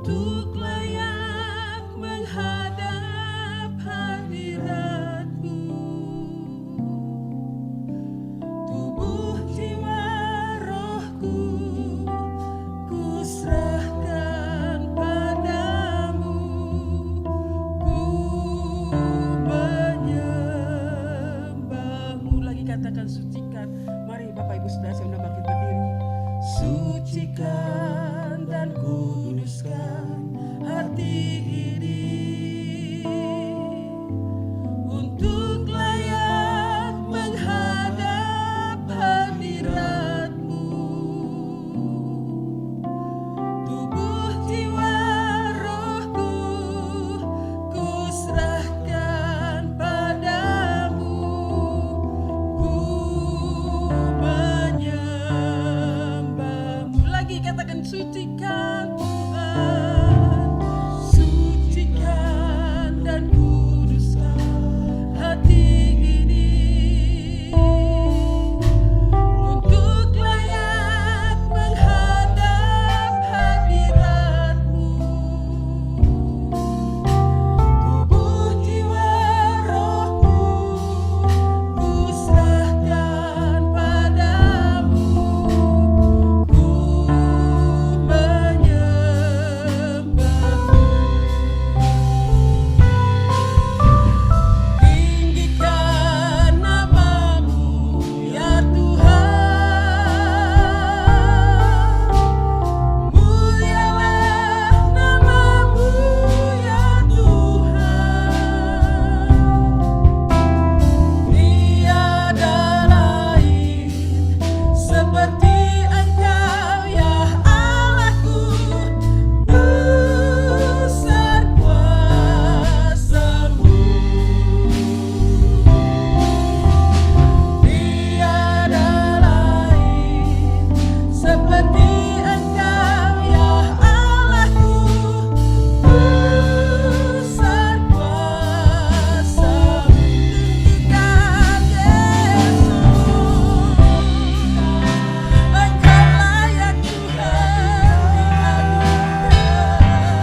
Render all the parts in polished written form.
untuk layak menghadap hadirat-Mu. Tubuh, jiwa, rohku, ku serahkan padamu. Ku menyembah-Mu. Lagi katakan sucikan. Mari Bapak Ibu Saudara saya undang bangkit berdiri. Sucikan dan kuduskan hati ini untuk layak menghadap hadirat-Mu. Tubuh, jiwa, rohku, ku serahkan padamu. Ku menyembah-Mu. Lagi katakan sucikan Tuhan, sucikan dan kuduskan hati ini untuk layak menghadap hadirat-Mu. Tubuh, jiwa, rohku, ku serahkan padamu. Ku menyembah-Mu. Tinggikan nama-Mu ya Tuhan, mulialah nama-Mu ya Tuhan. Tiada lain seperti Engkau ya Allahku, besar kuasa-Mu. Tiada lain seperti Engkau ya Allahku, besar kuasa-Mu. Tinggikan Yesus, Engkau layak Tuhan dianugerah.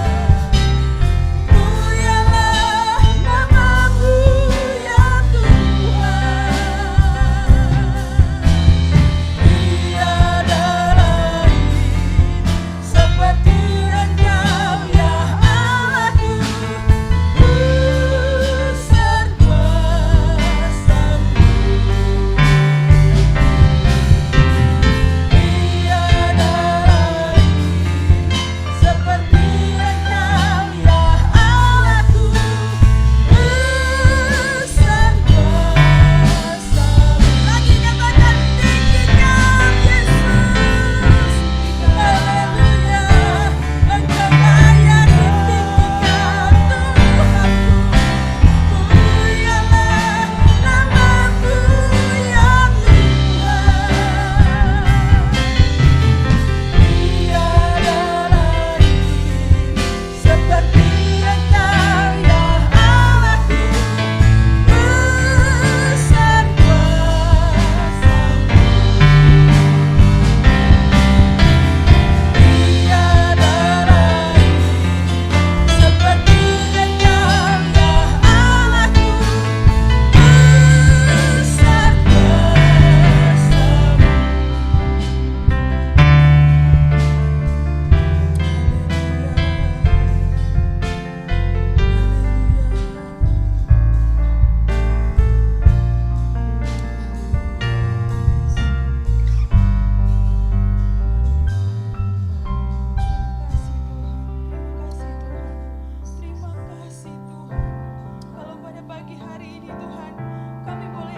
Mulialah nama-Mu ya Tuhan. Tiada lain seperti Engkau ya Allahku, besar kuasa-Mu. Tiada lain seperti Engkau ya Allahku, besar kuasa-Mu. Lagi katakan tinggikan Yesus, haleluya. Engkau layak ditinggikan Tuhanku. Mulialah nama-Mu ya Tuhan. Tiada lain seperti Engkau ya Allahku, besar kuasa-Mu. Tiada lain seperti Engkau ya Allahku, besar Terima kasih Tuhan. Kalau pada pagi hari ini Tuhan, kami boleh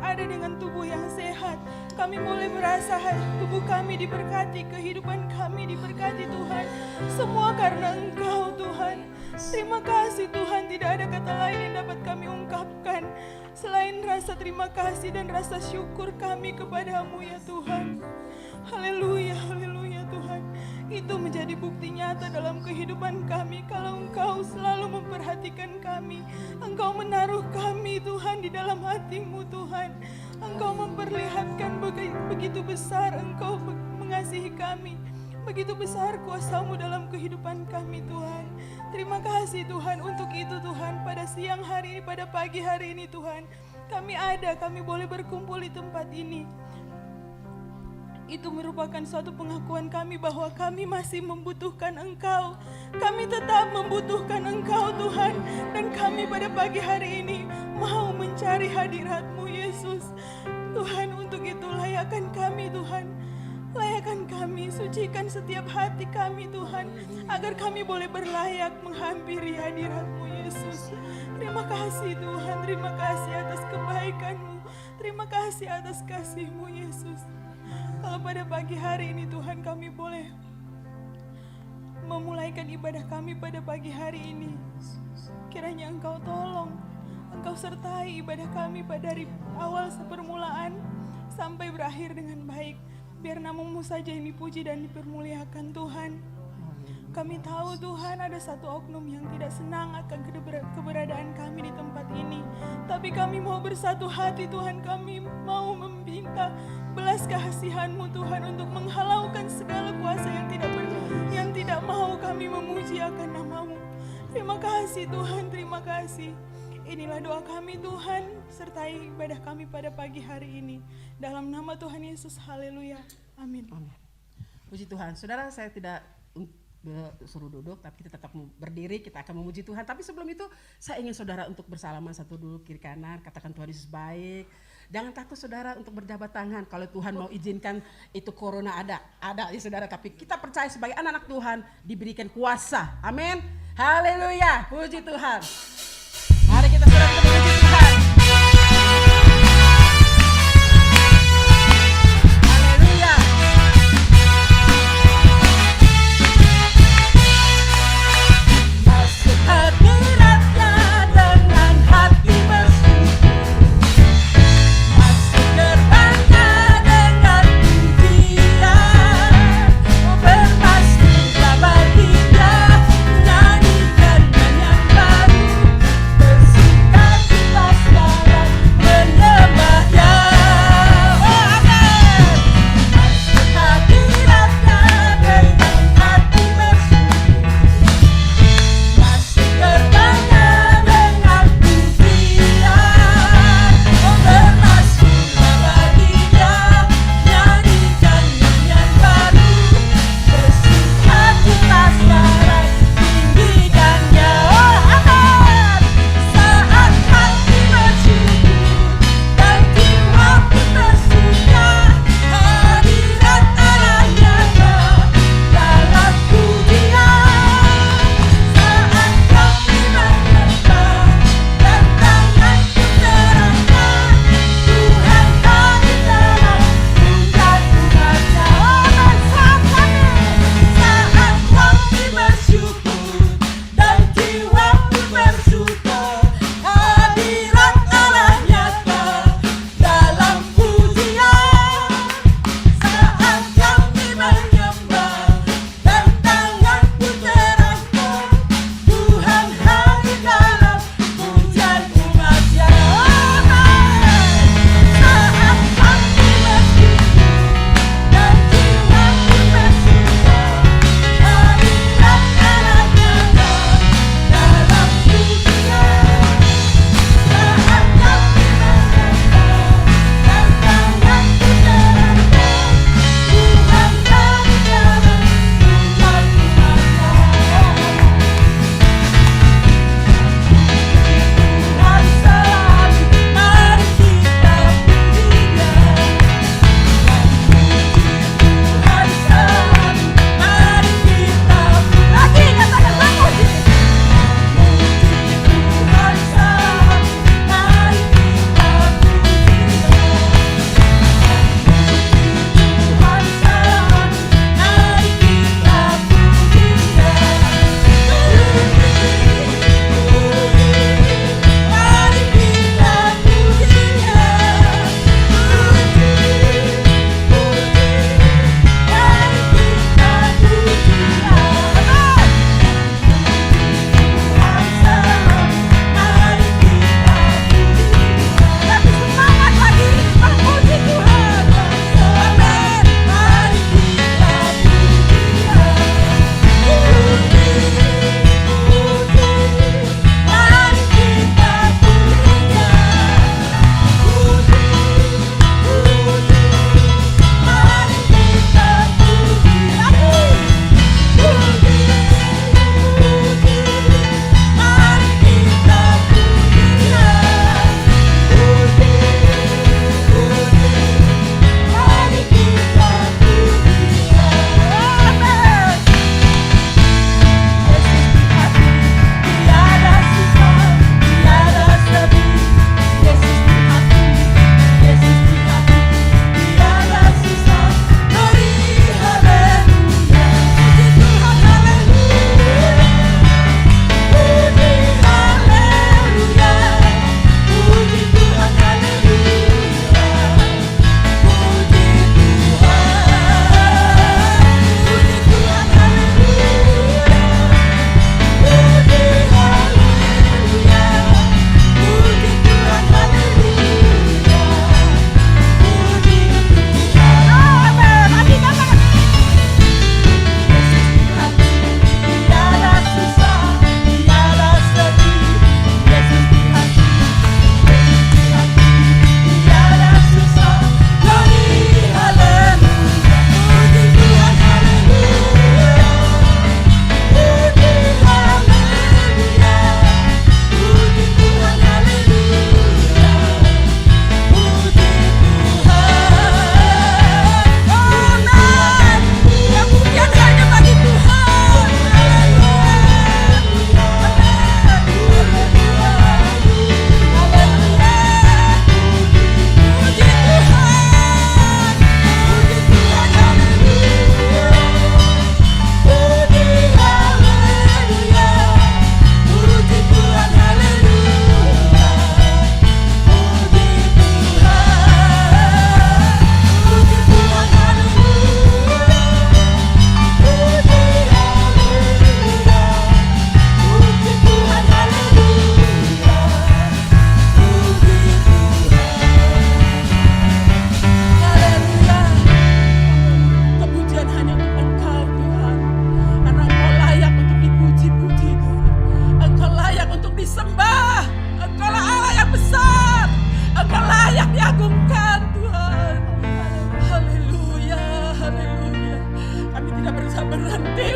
ada dengan tubuh yang sehat. Kami boleh merasa tubuh kami diberkati, kehidupan kami diberkati Tuhan. Semua karena Engkau Tuhan. Terima kasih Tuhan, tidak ada kata lain yang dapat kami ungkapkan selain rasa terima kasih dan rasa syukur kami kepadamu ya Tuhan. Haleluya, haleluya Tuhan. Itu menjadi bukti nyata dalam kehidupan kami kalau Engkau selalu memperhatikan kami. Engkau menaruh kami Tuhan di dalam hati-Mu Tuhan. Engkau memperlihatkan begitu besar Engkau mengasihi kami. Begitu besar kuasa-Mu dalam kehidupan kami Tuhan. Terima kasih Tuhan untuk itu Tuhan. Pada siang hari ini, pada pagi hari ini Tuhan, kami boleh berkumpul di tempat ini. Itu merupakan suatu pengakuan kami bahwa kami masih membutuhkan Engkau. Kami tetap membutuhkan Engkau Tuhan. Dan kami pada pagi hari ini mau mencari hadirat-Mu Yesus. Tuhan, untuk itu layakan kami Tuhan. Layakan kami, sucikan setiap hati kami Tuhan. Agar kami boleh berlayak menghampiri hadirat-Mu Yesus. Terima kasih Tuhan, terima kasih atas kebaikan-Mu. Terima kasih atas kasih-Mu Yesus. Kalau pada pagi hari ini Tuhan kami boleh memulaikan ibadah kami pada pagi hari ini. Kiranya Engkau tolong, Engkau sertai ibadah kami pada dari awal permulaan sampai berakhir dengan baik. Biar nama-Mu saja yang dipuji dan dipermuliakan Tuhan. Kami tahu Tuhan ada satu oknum yang tidak senang akan keberadaan kami di tempat ini. Tapi kami mau bersatu hati Tuhan, kami mau meminta belas kasihan-Mu Tuhan untuk menghalaukan segala kuasa yang tidak mau kami memuji akan nama-Mu. Terima kasih Tuhan, terima kasih. Inilah doa kami Tuhan, sertai ibadah kami pada pagi hari ini. Dalam nama Tuhan Yesus, haleluya, amin. Amin. Puji Tuhan. Saudara, saya tidak suruh duduk, tapi kita tetap berdiri, kita akan memuji Tuhan. Tapi sebelum itu, saya ingin saudara untuk bersalaman satu dulu kiri kanan, katakan Tuhan Yesus baik. Jangan takut saudara untuk berjabat tangan. Kalau Tuhan mau izinkan itu corona ada ya saudara. Tapi kita percaya sebagai anak-anak Tuhan diberikan kuasa. Amin. Haleluya. Puji Tuhan. Mari kita saudara memuji Tuhan. Haleluya. Masuk hadiratnya dengan hati bersih. Masuk gerbangnya dengan pujian. Berpasrah bagi Dia, nyanyikan yang baru.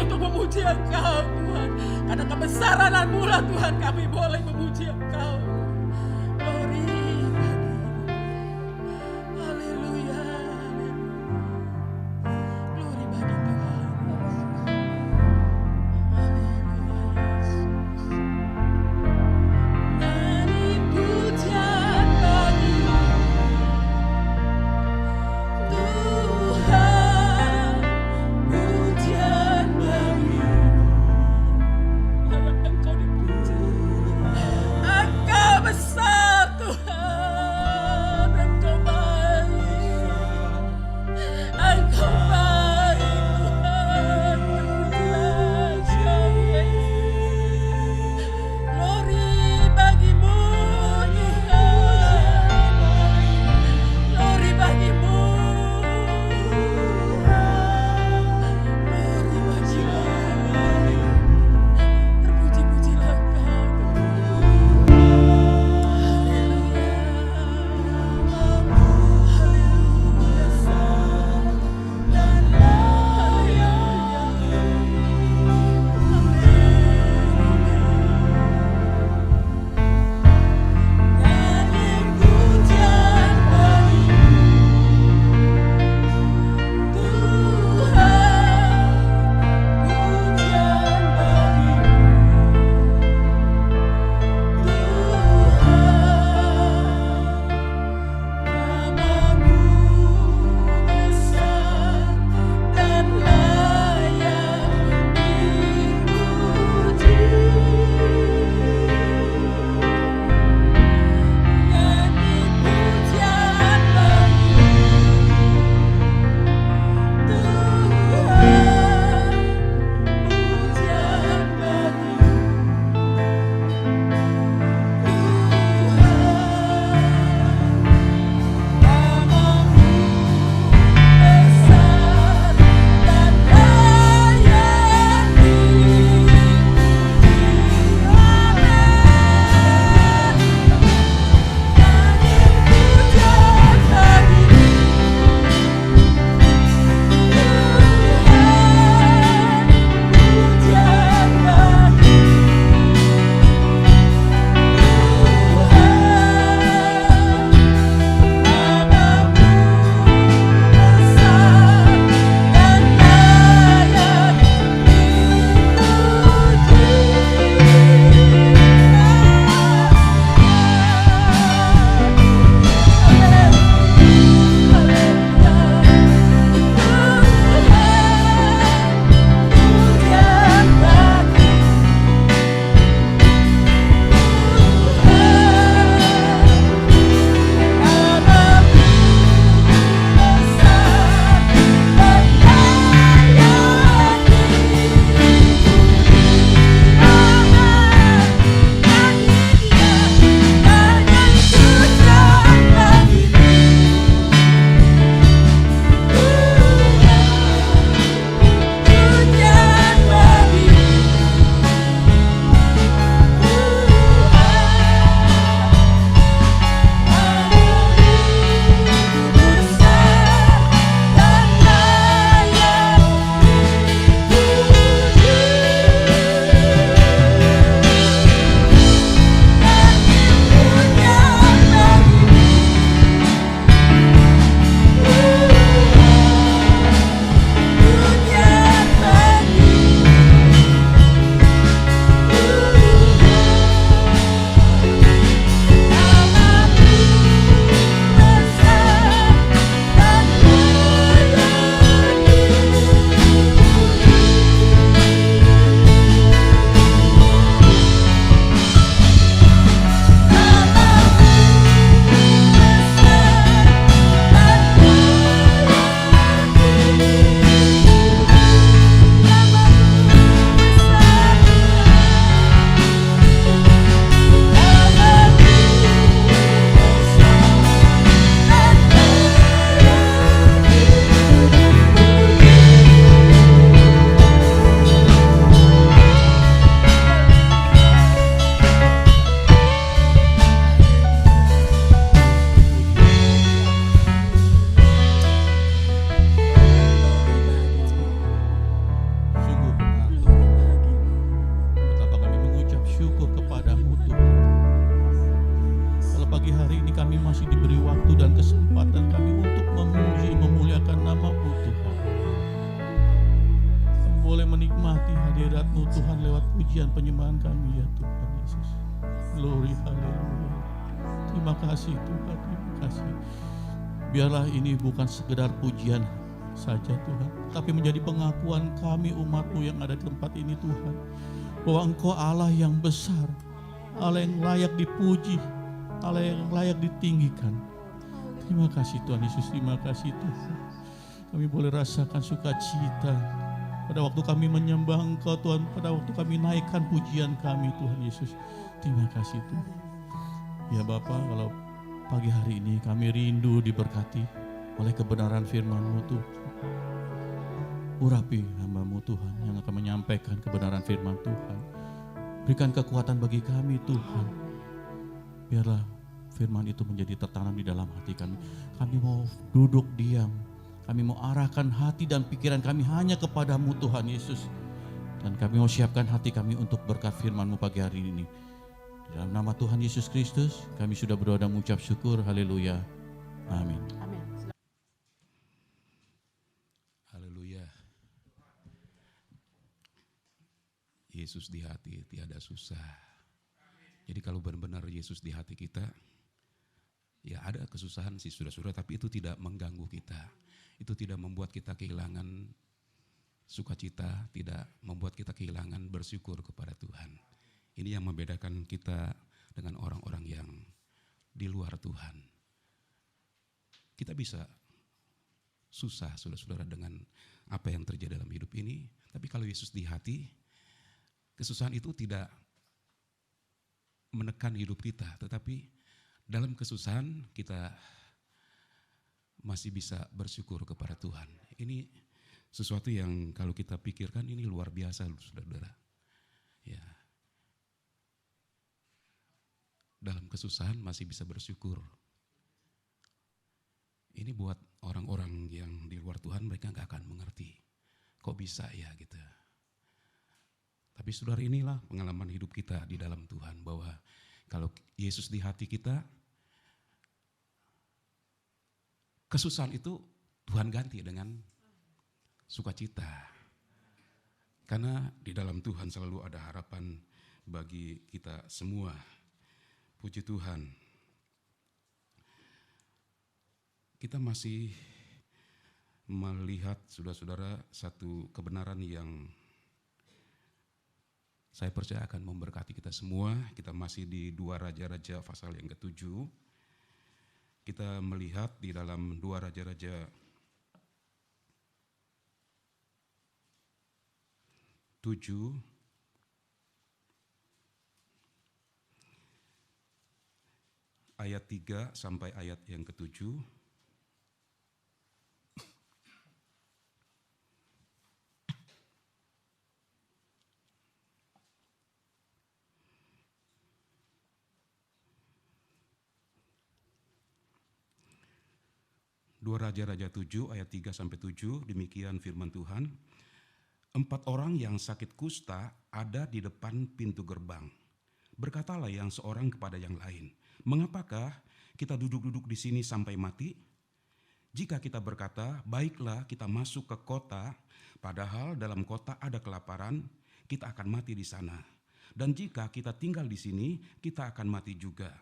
untuk memuji Engkau Tuhan. Karena kebesaran-Mu lah Tuhan kami boleh memuji Engkau. Glory bagi haleluya. Glory bagi Tuhan. Haleluya Yesus. Nyanyi pujian bagi Tuhan, pujian bagi Engkau dipuji, Engkau kami masih diberi waktu dan kesempatan kami untuk memuji, memuliakan nama-Mu Tuhan. Kami boleh menikmati hadirat-Mu Tuhan lewat pujian penyembahan kami ya Tuhan Yesus. Glory, haleluya. Terima kasih Tuhan, terima kasih. Biarlah ini bukan sekedar pujian saja Tuhan, tapi menjadi pengakuan kami umat-Mu yang ada di tempat ini Tuhan, bahwa Engkau Allah yang besar, Allah yang layak dipuji, Allah yang layak ditinggikan. Terima kasih Tuhan Yesus, terima kasih Tuhan. Kami boleh rasakan sukacita pada waktu kami menyembah Engkau Tuhan, pada waktu kami naikkan pujian kami Tuhan Yesus. Terima kasih Tuhan. Ya Bapa, kalau pagi hari ini kami rindu diberkati oleh kebenaran firman-Mu Tuhan. Urapi hamba-Mu Tuhan yang akan menyampaikan kebenaran firman Tuhan. Berikan kekuatan bagi kami Tuhan. Biarlah firman itu menjadi tertanam di dalam hati kami. Kami mau duduk diam. Kami mau arahkan hati dan pikiran kami hanya kepada-Mu Tuhan Yesus. Dan kami mau siapkan hati kami untuk berkat firman-Mu pagi hari ini. Di dalam nama Tuhan Yesus Kristus kami sudah berdoa dan mengucap syukur. Haleluya. Amin. Amin. Haleluya. Yesus di hati tiada susah. Jadi kalau benar-benar Yesus di hati kita, ya ada kesusahan sih saudara-saudara, tapi itu tidak mengganggu kita. Itu tidak membuat kita kehilangan sukacita, tidak membuat kita kehilangan bersyukur kepada Tuhan. Ini yang membedakan kita dengan orang-orang yang di luar Tuhan. Kita bisa susah saudara-saudara dengan apa yang terjadi dalam hidup ini, tapi kalau Yesus di hati, kesusahan itu tidak menekan hidup kita, tetapi dalam kesusahan kita masih bisa bersyukur kepada Tuhan. Ini sesuatu yang kalau kita pikirkan ini luar biasa saudara-saudara. Ya. Dalam kesusahan masih bisa bersyukur. Ini buat orang-orang yang di luar Tuhan, mereka gak akan mengerti. Kok bisa ya gitu. Tapi saudara, inilah pengalaman hidup kita di dalam Tuhan, bahwa kalau Yesus di hati kita, kesusahan itu Tuhan ganti dengan sukacita. Karena di dalam Tuhan selalu ada harapan bagi kita semua. Puji Tuhan. Kita masih melihat saudara-saudara satu kebenaran yang saya percaya akan memberkati kita semua. Kita masih di 2 Raja-Raja pasal yang ke-7. Kita melihat di dalam 2 Raja-Raja 7 ayat 3 sampai ayat yang ke-7. Dua Raja-Raja 7 ayat 3 sampai 7, demikian firman Tuhan. 4 orang yang sakit kusta ada di depan pintu gerbang. Berkatalah yang seorang kepada yang lain, mengapakah kita duduk-duduk di sini sampai mati? Jika kita berkata, baiklah kita masuk ke kota, padahal dalam kota ada kelaparan, kita akan mati di sana. Dan jika kita tinggal di sini, kita akan mati juga.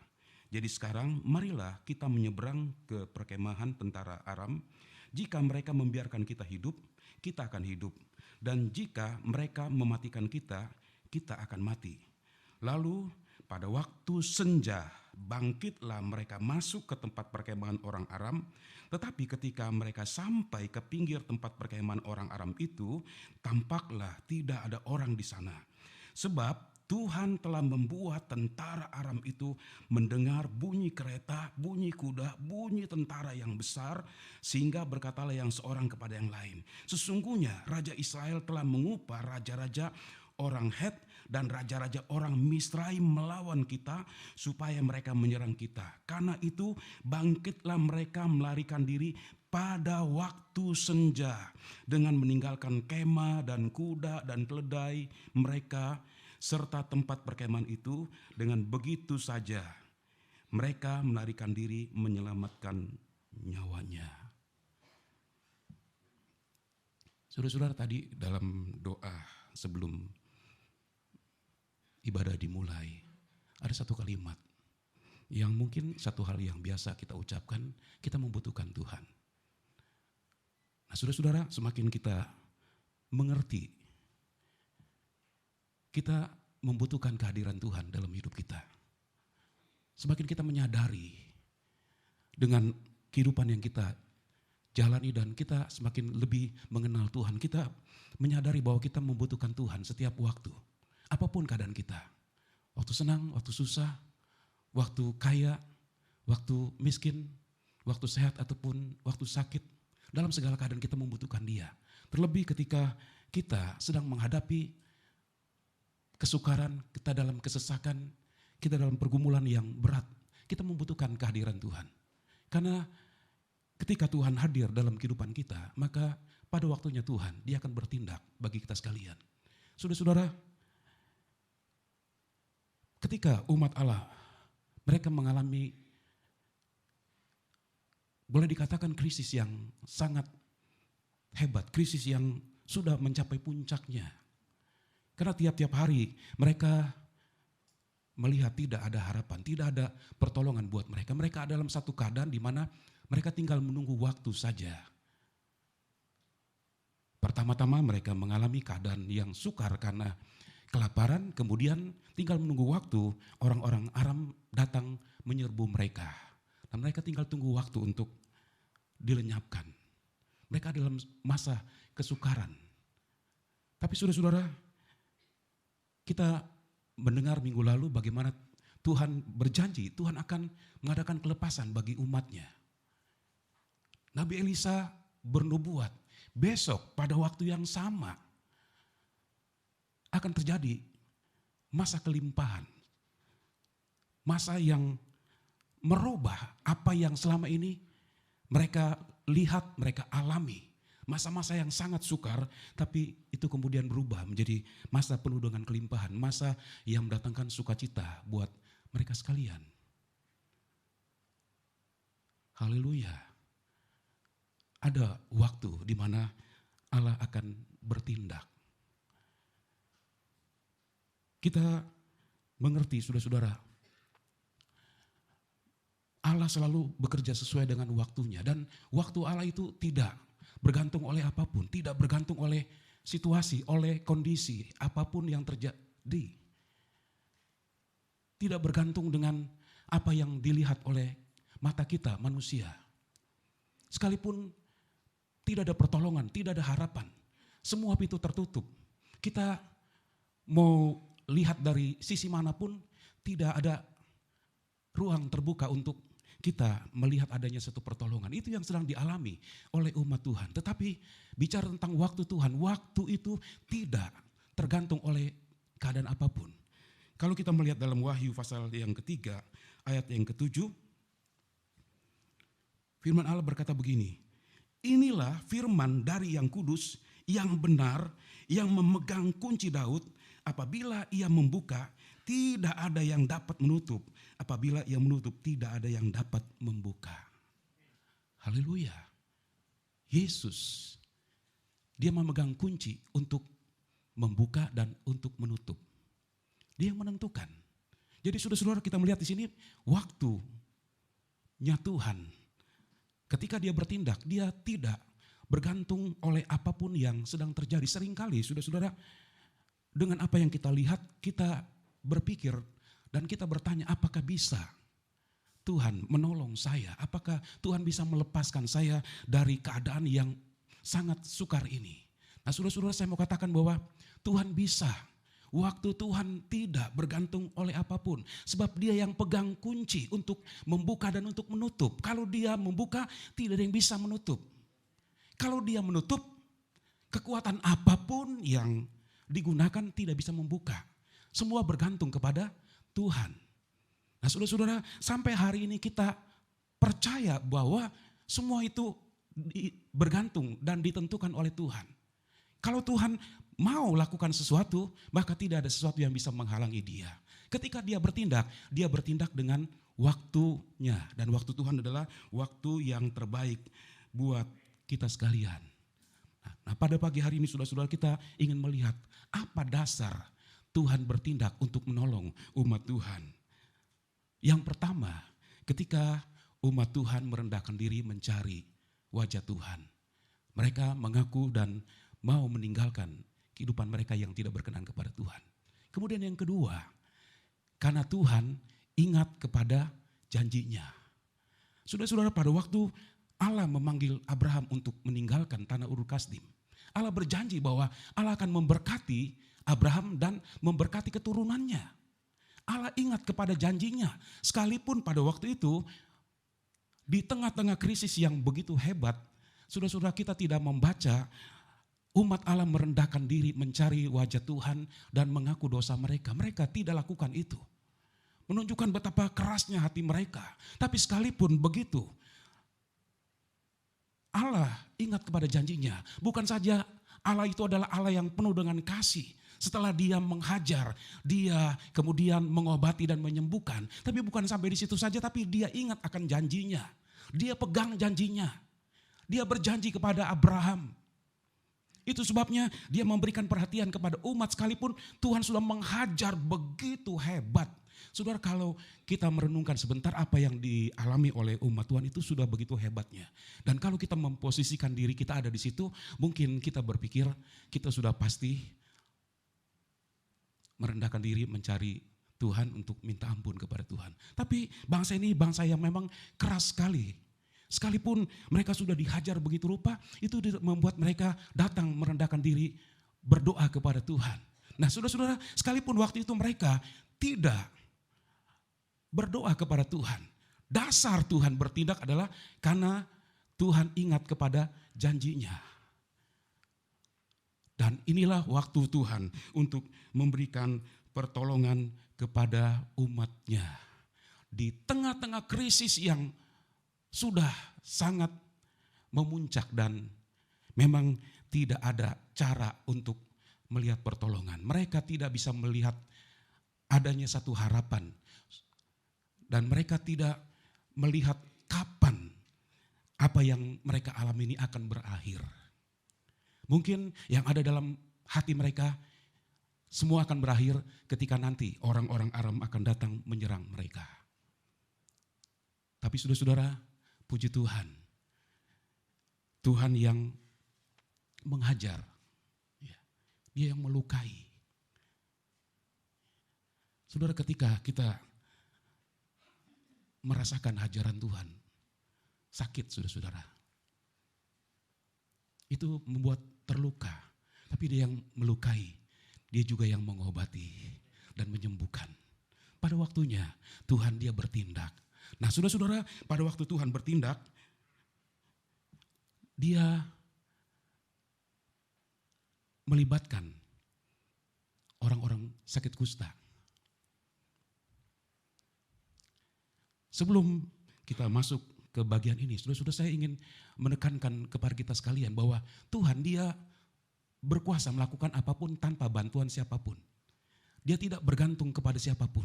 Jadi sekarang marilah kita menyeberang ke perkemahan tentara Aram. Jika mereka membiarkan kita hidup, kita akan hidup. Dan jika mereka mematikan kita, kita akan mati. Lalu pada waktu senja, bangkitlah mereka masuk ke tempat perkemahan orang Aram. Tetapi ketika mereka sampai ke pinggir tempat perkemahan orang Aram itu, tampaklah tidak ada orang di sana. Sebab Tuhan telah membuat tentara Aram itu mendengar bunyi kereta, bunyi kuda, bunyi tentara yang besar, sehingga berkatalah yang seorang kepada yang lain, sesungguhnya Raja Israel telah mengupah raja-raja orang Het dan raja-raja orang Misraim melawan kita supaya mereka menyerang kita. Karena itu bangkitlah mereka melarikan diri pada waktu senja dengan meninggalkan kemah dan kuda dan keledai mereka serta tempat perkemahan itu. Dengan begitu saja mereka melarikan diri menyelamatkan nyawanya. Saudara-saudara, tadi dalam doa sebelum ibadah dimulai, ada satu kalimat yang mungkin satu hal yang biasa kita ucapkan, kita membutuhkan Tuhan. Nah, saudara-saudara, semakin kita mengerti, kita membutuhkan kehadiran Tuhan dalam hidup kita. Semakin kita menyadari dengan kehidupan yang kita jalani dan kita semakin lebih mengenal Tuhan, kita menyadari bahwa kita membutuhkan Tuhan setiap waktu. Apapun keadaan kita, waktu senang, waktu susah, waktu kaya, waktu miskin, waktu sehat ataupun waktu sakit, dalam segala keadaan kita membutuhkan Dia. Terlebih ketika kita sedang menghadapi kesukaran, kita dalam kesesakan, kita dalam pergumulan yang berat, kita membutuhkan kehadiran Tuhan. Karena ketika Tuhan hadir dalam kehidupan kita, maka pada waktunya Tuhan, Dia akan bertindak bagi kita sekalian. Saudara-saudara, ketika umat Allah, mereka mengalami, boleh dikatakan krisis yang sangat hebat, krisis yang sudah mencapai puncaknya. Karena tiap-tiap hari mereka melihat tidak ada harapan, tidak ada pertolongan buat mereka. Mereka dalam satu keadaan di mana mereka tinggal menunggu waktu saja. Pertama-tama mereka mengalami keadaan yang sukar karena kelaparan, kemudian tinggal menunggu waktu orang-orang Aram datang menyerbu mereka. Dan mereka tinggal tunggu waktu untuk dilenyapkan. Mereka dalam masa kesukaran. Tapi saudara-saudara, kita mendengar minggu lalu bagaimana Tuhan berjanji, Tuhan akan mengadakan kelepasan bagi umatnya. Nabi Elisa bernubuat, besok pada waktu yang sama akan terjadi masa kelimpahan. Masa yang merubah apa yang selama ini mereka lihat, mereka alami. Masa-masa yang sangat sukar, tapi itu kemudian berubah menjadi masa penuh dengan kelimpahan. Masa yang mendatangkan sukacita buat mereka sekalian. Haleluya. Ada waktu di mana Allah akan bertindak. Kita mengerti, saudara-saudara, Allah selalu bekerja sesuai dengan waktunya. Dan waktu Allah itu tidak bergantung oleh apapun, tidak bergantung oleh situasi, oleh kondisi, apapun yang terjadi. Tidak bergantung dengan apa yang dilihat oleh mata kita manusia. Sekalipun tidak ada pertolongan, tidak ada harapan, semua pintu tertutup. Kita mau lihat dari sisi manapun, tidak ada ruang terbuka untuk kita melihat adanya satu pertolongan. Itu yang sedang dialami oleh umat Tuhan. Tetapi bicara tentang waktu Tuhan, waktu itu tidak tergantung oleh keadaan apapun. Kalau kita melihat dalam Wahyu pasal yang ketiga, ayat yang ke-7, firman Allah berkata begini, inilah firman dari yang kudus, yang benar, yang memegang kunci Daud, apabila ia membuka, tidak ada yang dapat menutup. Apabila ia menutup, tidak ada yang dapat membuka. Haleluya. Yesus, Dia memegang kunci untuk membuka dan untuk menutup. Dia yang menentukan. Jadi saudara-saudara, kita melihat di sini waktunya Tuhan. Ketika Dia bertindak, Dia tidak bergantung oleh apapun yang sedang terjadi. Seringkali saudara-saudara, dengan apa yang kita lihat, kita berpikir dan kita bertanya, apakah bisa Tuhan menolong saya? Apakah Tuhan bisa melepaskan saya dari keadaan yang sangat sukar ini? Nah, saudara-saudara, saya mau katakan bahwa Tuhan bisa. Waktu Tuhan tidak bergantung oleh apapun. Sebab Dia yang pegang kunci untuk membuka dan untuk menutup. Kalau Dia membuka, tidak ada yang bisa menutup. Kalau Dia menutup, kekuatan apapun yang digunakan tidak bisa membuka. Semua bergantung kepada Tuhan. Nah, saudara-saudara, sampai hari ini kita percaya bahwa semua itu bergantung dan ditentukan oleh Tuhan. Kalau Tuhan mau lakukan sesuatu, maka tidak ada sesuatu yang bisa menghalangi Dia. Ketika Dia bertindak dengan waktunya, dan waktu Tuhan adalah waktu yang terbaik buat kita sekalian. Nah, pada pagi hari ini saudara-saudara, kita ingin melihat apa dasar Tuhan bertindak untuk menolong umat Tuhan. Yang pertama, ketika umat Tuhan merendahkan diri mencari wajah Tuhan, mereka mengaku dan mau meninggalkan kehidupan mereka yang tidak berkenan kepada Tuhan. Kemudian yang kedua, karena Tuhan ingat kepada janjinya. Saudara-saudara, pada waktu Allah memanggil Abraham untuk meninggalkan tanah Ur Kasdim, Allah berjanji bahwa Allah akan memberkati Abraham dan memberkati keturunannya. Allah ingat kepada janjinya, sekalipun pada waktu itu di tengah-tengah krisis yang begitu hebat, saudara-saudara, kita tidak membaca umat Allah merendahkan diri mencari wajah Tuhan dan mengaku dosa mereka. Mereka tidak lakukan itu, menunjukkan betapa kerasnya hati mereka. Tapi sekalipun begitu, Allah ingat kepada janjinya. Bukan saja Allah itu adalah Allah yang penuh dengan kasih. Setelah dia menghajar, dia kemudian mengobati dan menyembuhkan. Tapi bukan sampai di situ saja, tapi dia ingat akan janjinya. Dia pegang janjinya. Dia berjanji kepada Abraham. Itu sebabnya dia memberikan perhatian kepada umat sekalipun Tuhan sudah menghajar begitu hebat. Saudara, kalau kita merenungkan sebentar apa yang dialami oleh umat Tuhan itu sudah begitu hebatnya. Dan kalau kita memposisikan diri kita ada di situ, mungkin kita berpikir kita sudah pasti merendahkan diri mencari Tuhan untuk minta ampun kepada Tuhan. Tapi bangsa ini bangsa yang memang keras sekali. Sekalipun mereka sudah dihajar begitu rupa, itu membuat mereka datang merendahkan diri berdoa kepada Tuhan. Nah, saudara-saudara, sekalipun waktu itu mereka tidak berdoa kepada Tuhan, dasar Tuhan bertindak adalah karena Tuhan ingat kepada janjinya. Dan inilah waktu Tuhan untuk memberikan pertolongan kepada umatnya. Di tengah-tengah krisis yang sudah sangat memuncak dan memang tidak ada cara untuk melihat pertolongan. Mereka tidak bisa melihat adanya satu harapan. Dan mereka tidak melihat kapan apa yang mereka alami ini akan berakhir. Mungkin yang ada dalam hati mereka semua akan berakhir ketika nanti orang-orang Aram akan datang menyerang mereka. Tapi saudara-saudara, puji Tuhan. Tuhan yang menghajar. Dia yang melukai. Saudara, ketika kita merasakan hajaran Tuhan, sakit saudara-saudara. Itu membuat terluka, tapi dia yang melukai, dia juga yang mengobati dan menyembuhkan. Pada waktunya Tuhan dia bertindak. Nah, saudara-saudara, pada waktu Tuhan bertindak, dia melibatkan orang-orang sakit kusta. Sebelum kita masuk ke bagian ini, saudara-saudara, saya ingin menekankan kepada kita sekalian bahwa Tuhan dia berkuasa melakukan apapun tanpa bantuan siapapun. Dia tidak bergantung kepada siapapun.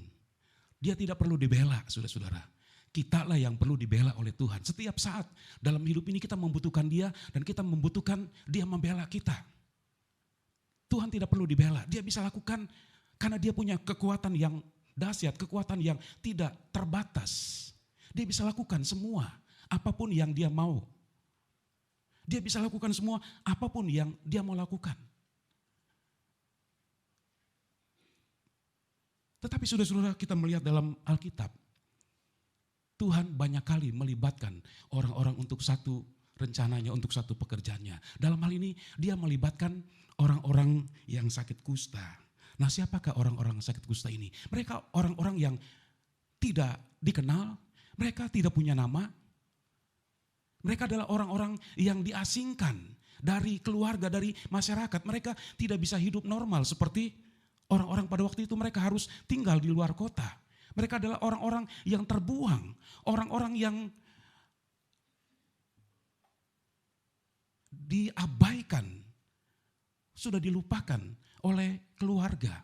Dia tidak perlu dibela, saudara-saudara. Kitalah yang perlu dibela oleh Tuhan. Setiap saat dalam hidup ini kita membutuhkan dia dan kita membutuhkan dia membela kita. Tuhan tidak perlu dibela, dia bisa lakukan karena dia punya kekuatan yang dahsyat, kekuatan yang tidak terbatas. Dia bisa lakukan semua, apapun yang dia mau. Dia bisa lakukan semua, apapun yang dia mau lakukan. Tetapi saudara-saudara, kita melihat dalam Alkitab, Tuhan banyak kali melibatkan orang-orang untuk satu rencananya, untuk satu pekerjaannya. Dalam hal ini dia melibatkan orang-orang yang sakit kusta. Nah, siapakah orang-orang sakit kusta ini? Mereka orang-orang yang tidak dikenal, mereka tidak punya nama. Mereka adalah orang-orang yang diasingkan dari keluarga, dari masyarakat. Mereka tidak bisa hidup normal seperti orang-orang pada waktu itu. Mereka harus tinggal di luar kota. Mereka adalah orang-orang yang terbuang, orang-orang yang diabaikan, sudah dilupakan oleh keluarga.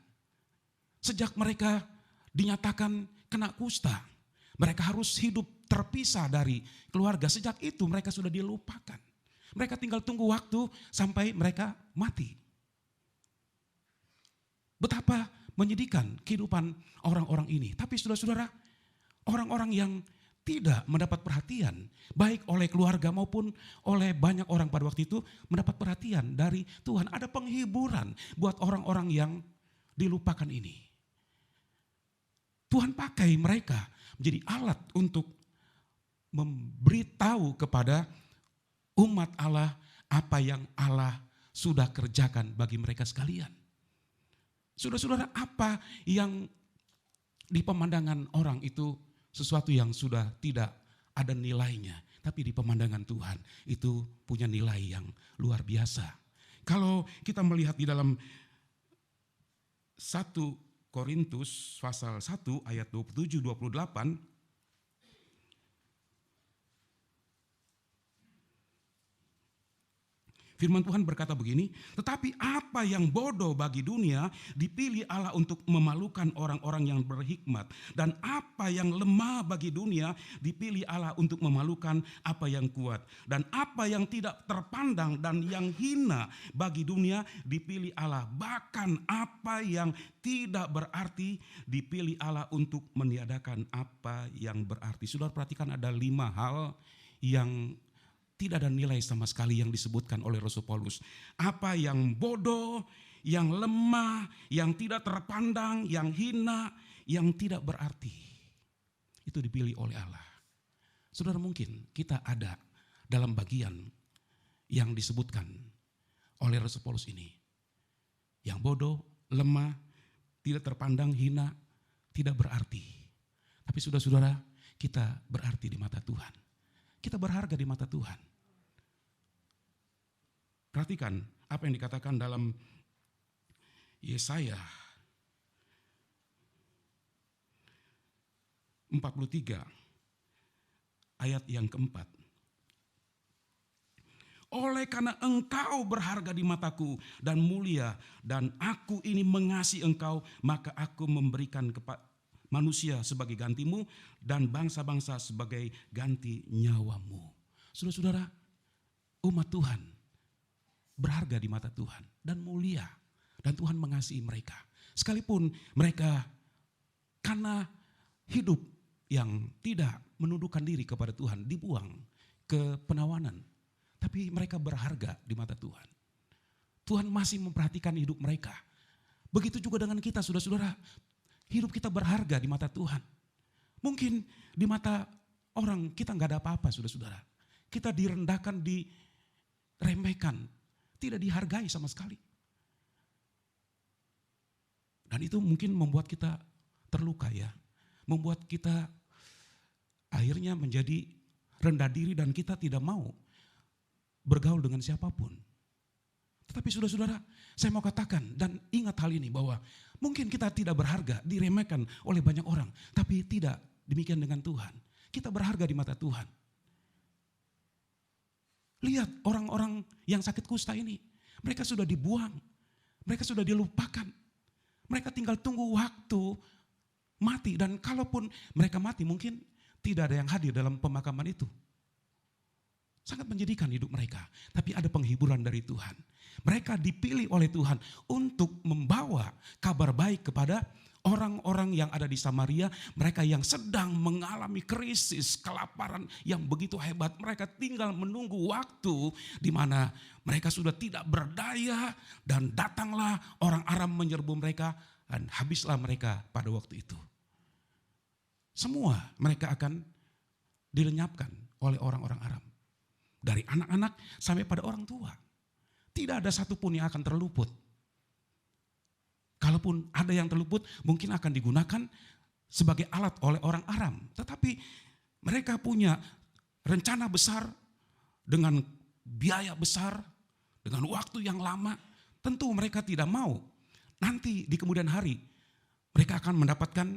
Sejak mereka dinyatakan kena kusta, Mereka harus hidup terpisah dari keluarga. Sejak itu mereka sudah dilupakan. Mereka tinggal tunggu waktu sampai mereka mati. Betapa menyedihkan kehidupan orang-orang ini. Tapi saudara-saudara, orang-orang yang tidak mendapat perhatian, baik oleh keluarga maupun oleh banyak orang pada waktu itu, mendapat perhatian dari Tuhan. Ada penghiburan buat orang-orang yang dilupakan ini. Tuhan pakai mereka menjadi alat untuk memberitahu kepada umat Allah apa yang Allah sudah kerjakan bagi mereka sekalian. Saudara-saudara, apa yang di pemandangan orang itu sesuatu yang sudah tidak ada nilainya. Tapi di pemandangan Tuhan itu punya nilai yang luar biasa. Kalau kita melihat di dalam 1 Korintus pasal 1 ayat 27-28, firman Tuhan berkata begini, tetapi apa yang bodoh bagi dunia dipilih Allah untuk memalukan orang-orang yang berhikmat. Dan apa yang lemah bagi dunia dipilih Allah untuk memalukan apa yang kuat. Dan apa yang tidak terpandang dan yang hina bagi dunia dipilih Allah. Bahkan apa yang tidak berarti dipilih Allah untuk meniadakan apa yang berarti. Saudara perhatikan, ada 5 hal yang tidak ada nilai sama sekali yang disebutkan oleh Rasul Paulus. Apa yang bodoh, yang lemah, yang tidak terpandang, yang hina, yang tidak berarti. Itu dipilih oleh Allah. Saudara, mungkin kita ada dalam bagian yang disebutkan oleh Rasul Paulus ini. Yang bodoh, lemah, tidak terpandang, hina, tidak berarti. Tapi saudara-saudara, kita berarti di mata Tuhan. Kita berharga di mata Tuhan. Perhatikan apa yang dikatakan dalam Yesaya 43 ayat yang keempat. Oleh karena engkau berharga di mataku dan mulia, dan aku ini mengasihi engkau, maka aku memberikan kepada manusia sebagai gantimu dan bangsa-bangsa sebagai ganti nyawamu. Saudara-saudara, umat Tuhan berharga di mata Tuhan dan mulia, dan Tuhan mengasihi mereka. Sekalipun mereka karena hidup yang tidak menundukkan diri kepada Tuhan, dibuang ke penawanan, tapi mereka berharga di mata Tuhan. Tuhan masih memperhatikan hidup mereka. Begitu juga dengan kita, saudara-saudara. Hidup kita berharga di mata Tuhan. Mungkin di mata orang kita nggak ada apa-apa, saudara-saudara. Kita direndahkan, diremehkan, tidak dihargai sama sekali. Dan itu mungkin membuat kita terluka ya. Membuat kita akhirnya menjadi rendah diri dan kita tidak mau bergaul dengan siapapun. Tetapi saudara-saudara, saya mau katakan dan ingat hal ini bahwa mungkin kita tidak berharga, diremehkan oleh banyak orang. Tapi tidak demikian dengan Tuhan. Kita berharga di mata Tuhan. Lihat orang-orang yang sakit kusta ini. Mereka sudah dibuang. Mereka sudah dilupakan. Mereka tinggal tunggu waktu mati. Dan kalaupun mereka mati mungkin tidak ada yang hadir dalam pemakaman itu. Sangat menyedihkan hidup mereka. Tapi ada penghiburan dari Tuhan. Mereka dipilih oleh Tuhan untuk membawa kabar baik kepada orang-orang yang ada di Samaria, mereka yang sedang mengalami krisis, kelaparan yang begitu hebat. Mereka tinggal menunggu waktu di mana mereka sudah tidak berdaya dan datanglah orang Aram menyerbu mereka dan habislah mereka pada waktu itu. Semua mereka akan dilenyapkan oleh orang-orang Aram. Dari anak-anak sampai pada orang tua. Tidak ada satupun yang akan terluput. Kalaupun ada yang terluput, mungkin akan digunakan sebagai alat oleh orang Aram. Tetapi mereka punya rencana besar dengan biaya besar, dengan waktu yang lama. Tentu mereka tidak mau. Nanti di kemudian hari, mereka akan mendapatkan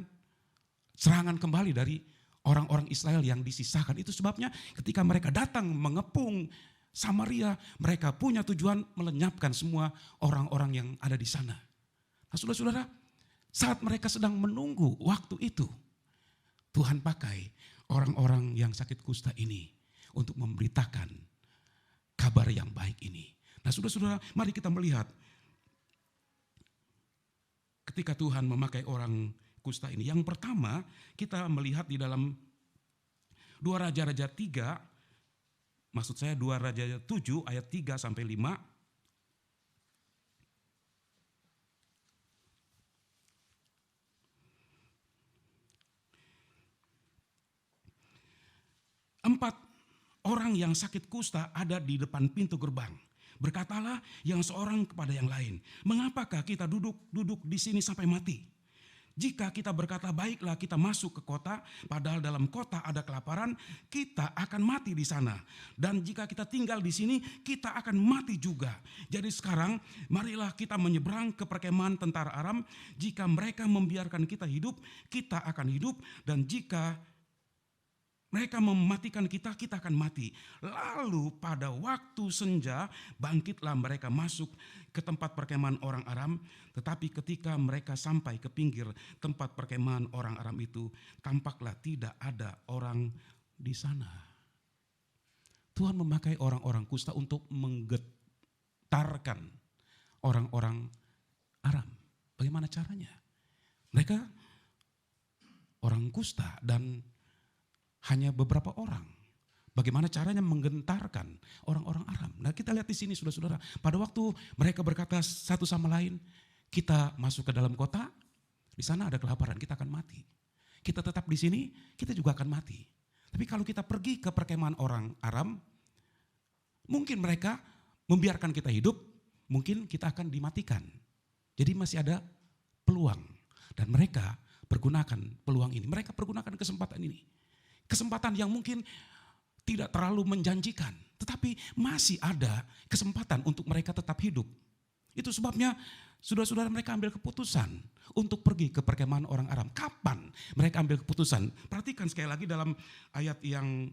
serangan kembali dari orang-orang Israel yang disisakan. Itu sebabnya ketika mereka datang mengepung Samaria, mereka punya tujuan melenyapkan semua orang-orang yang ada di sana. Nah, saudara-saudara, saat mereka sedang menunggu waktu itu, Tuhan pakai orang-orang yang sakit kusta ini untuk memberitakan kabar yang baik ini. Nah saudara-saudara, mari kita melihat ketika Tuhan memakai orang kusta ini. Yang pertama kita melihat di dalam 2 Raja-Raja 3, maksud saya 2 Raja 7 ayat 3 sampai 5. 4 orang yang sakit kusta ada di depan pintu gerbang. Berkatalah yang seorang kepada yang lain, mengapakah kita duduk di sini sampai mati? Jika kita berkata baiklah kita masuk ke kota, padahal dalam kota ada kelaparan, kita akan mati di sana. Dan jika kita tinggal di sini, kita akan mati juga. Jadi sekarang marilah kita menyeberang ke perkemahan tentara Aram. Jika mereka membiarkan kita hidup, kita akan hidup. Dan jika mereka mematikan kita, kita akan mati. Lalu pada waktu senja bangkitlah mereka masuk ke tempat perkemahan orang Aram. Tetapi ketika mereka sampai ke pinggir tempat perkemahan orang Aram itu, tampaklah tidak ada orang di sana. Tuhan memakai orang-orang kusta untuk menggetarkan orang-orang Aram. Bagaimana caranya? Mereka orang kusta dan hanya beberapa orang. Bagaimana caranya menggentarkan orang-orang Aram? Nah kita lihat di sini saudara-saudara. Pada waktu mereka berkata satu sama lain, kita masuk ke dalam kota, di sana ada kelaparan, kita akan mati. Kita tetap di sini, kita juga akan mati. Tapi kalau kita pergi ke perkemahan orang Aram, mungkin mereka membiarkan kita hidup, mungkin kita akan dimatikan. Jadi masih ada peluang. Dan mereka pergunakan peluang ini. Mereka pergunakan kesempatan ini. Kesempatan yang mungkin tidak terlalu menjanjikan, tetapi masih ada kesempatan untuk mereka tetap hidup. Itu sebabnya saudara-saudara mereka ambil keputusan untuk pergi ke perkemahan orang Aram. Kapan mereka ambil keputusan? Perhatikan sekali lagi dalam ayat yang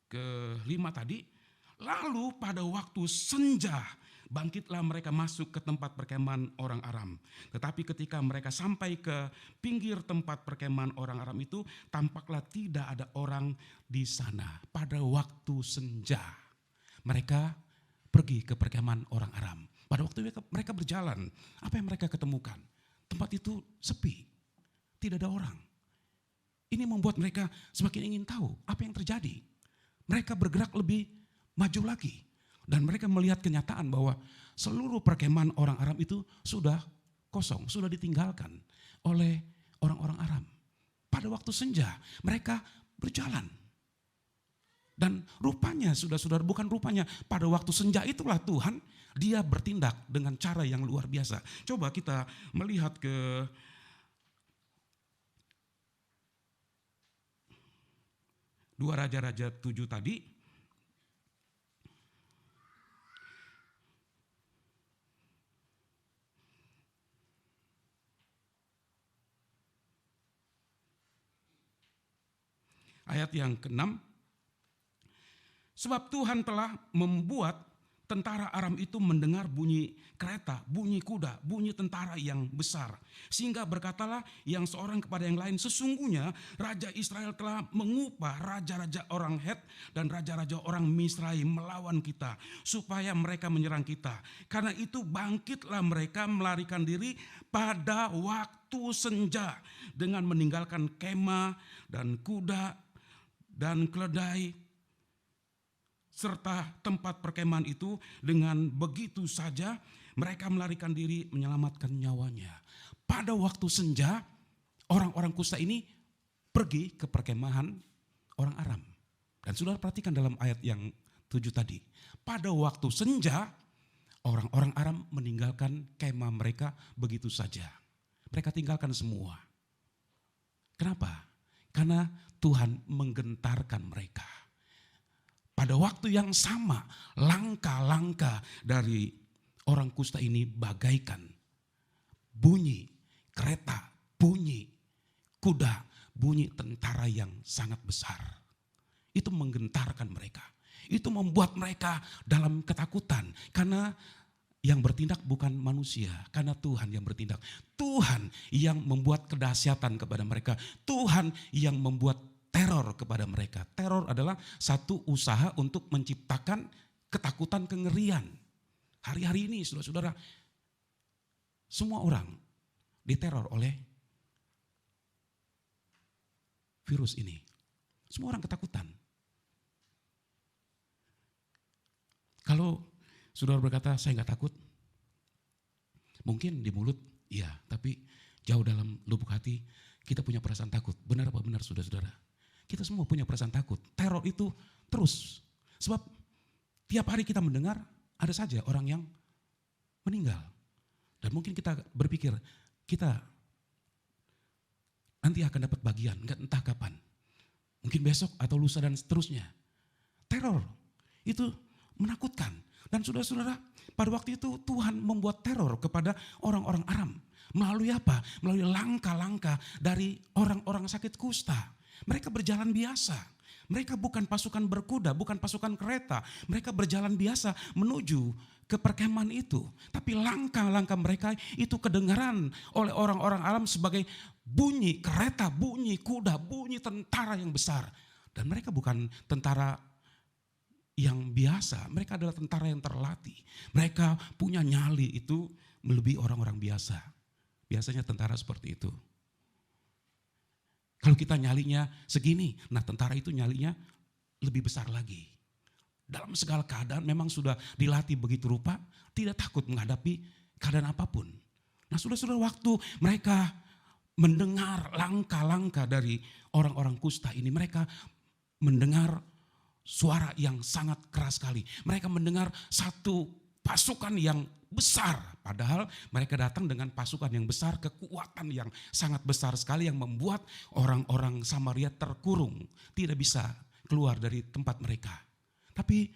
ke-5 tadi. Lalu pada waktu senja bangkitlah mereka masuk ke tempat perkemahan orang Aram. Tetapi ketika mereka sampai ke pinggir tempat perkemahan orang Aram itu, tampaklah tidak ada orang di sana. Pada waktu senja mereka pergi ke perkemahan orang Aram. Pada waktu mereka berjalan, apa yang mereka ketemukan? Tempat itu sepi, tidak ada orang. Ini membuat mereka semakin ingin tahu apa yang terjadi. Mereka bergerak lebih maju lagi. Dan mereka melihat kenyataan bahwa seluruh perkemahan orang Aram itu sudah kosong, sudah ditinggalkan oleh orang-orang Aram. Pada waktu senja mereka berjalan. Dan rupanya, saudara-saudara, bukan rupanya, pada waktu senja itulah Tuhan, dia bertindak dengan cara yang luar biasa. Coba kita melihat ke Dua Raja-Raja 7 tadi. Ayat yang ke-6, sebab Tuhan telah membuat tentara Aram itu mendengar bunyi kereta, bunyi kuda, bunyi tentara yang besar. Sehingga berkatalah yang seorang kepada yang lain, sesungguhnya Raja Israel telah mengupah raja-raja orang Het dan raja-raja orang Misraim melawan kita, supaya mereka menyerang kita. Karena itu bangkitlah mereka melarikan diri pada waktu senja dengan meninggalkan kemah dan kuda dan keledai serta tempat perkemahan itu. Dengan begitu saja mereka melarikan diri menyelamatkan nyawanya. Pada waktu senja orang-orang kusta ini pergi ke perkemahan orang Aram. Dan saudara perhatikan dalam ayat yang 7 tadi. Pada waktu senja orang-orang Aram meninggalkan kemah mereka begitu saja. Mereka tinggalkan semua. Kenapa? Karena Tuhan menggentarkan mereka. Pada waktu yang sama, langkah-langkah dari orang kusta ini bagaikan bunyi kereta, bunyi kuda, bunyi tentara yang sangat besar. Itu menggentarkan mereka. Itu membuat mereka dalam ketakutan. Karena yang bertindak bukan manusia, karena Tuhan yang bertindak. Tuhan yang membuat kedahsyatan kepada mereka. Tuhan yang membuat teror kepada mereka. Teror adalah satu usaha untuk menciptakan ketakutan, kengerian. Hari-hari ini saudara-saudara, semua orang diteror oleh virus ini. Semua orang ketakutan. Kalau saudara berkata, saya nggak takut. Mungkin di mulut, iya. Tapi jauh dalam lubuk hati, kita punya perasaan takut. Benar apa benar saudara-saudara? Kita semua punya perasaan takut. Teror itu terus. Sebab tiap hari kita mendengar, ada saja orang yang meninggal. Dan mungkin kita berpikir, kita nanti akan dapat bagian, entah kapan. Mungkin besok atau lusa dan seterusnya. Teror itu menakutkan. Dan saudara-saudara, pada waktu itu Tuhan membuat teror kepada orang-orang Aram. Melalui apa? Melalui langkah-langkah dari orang-orang sakit kusta. Mereka berjalan biasa. Mereka bukan pasukan berkuda, bukan pasukan kereta. Mereka berjalan biasa menuju ke perkemahan itu. Tapi langkah-langkah mereka itu kedengaran oleh orang-orang Aram sebagai bunyi kereta, bunyi kuda, bunyi tentara yang besar. Dan mereka bukan tentara yang biasa, mereka adalah tentara yang terlatih. Mereka punya nyali itu melebihi orang-orang biasa. Biasanya tentara seperti itu. Kalau kita nyalinya segini, nah tentara itu nyalinya lebih besar lagi. Dalam segala keadaan memang sudah dilatih begitu rupa, tidak takut menghadapi keadaan apapun. Nah saudara-saudara, waktu mereka mendengar langkah-langkah dari orang-orang kusta ini, mereka mendengar suara yang sangat keras sekali. Mereka mendengar satu pasukan yang besar. Padahal mereka datang dengan pasukan yang besar, kekuatan yang sangat besar sekali yang membuat orang-orang Samaria terkurung. Tidak bisa keluar dari tempat mereka. Tapi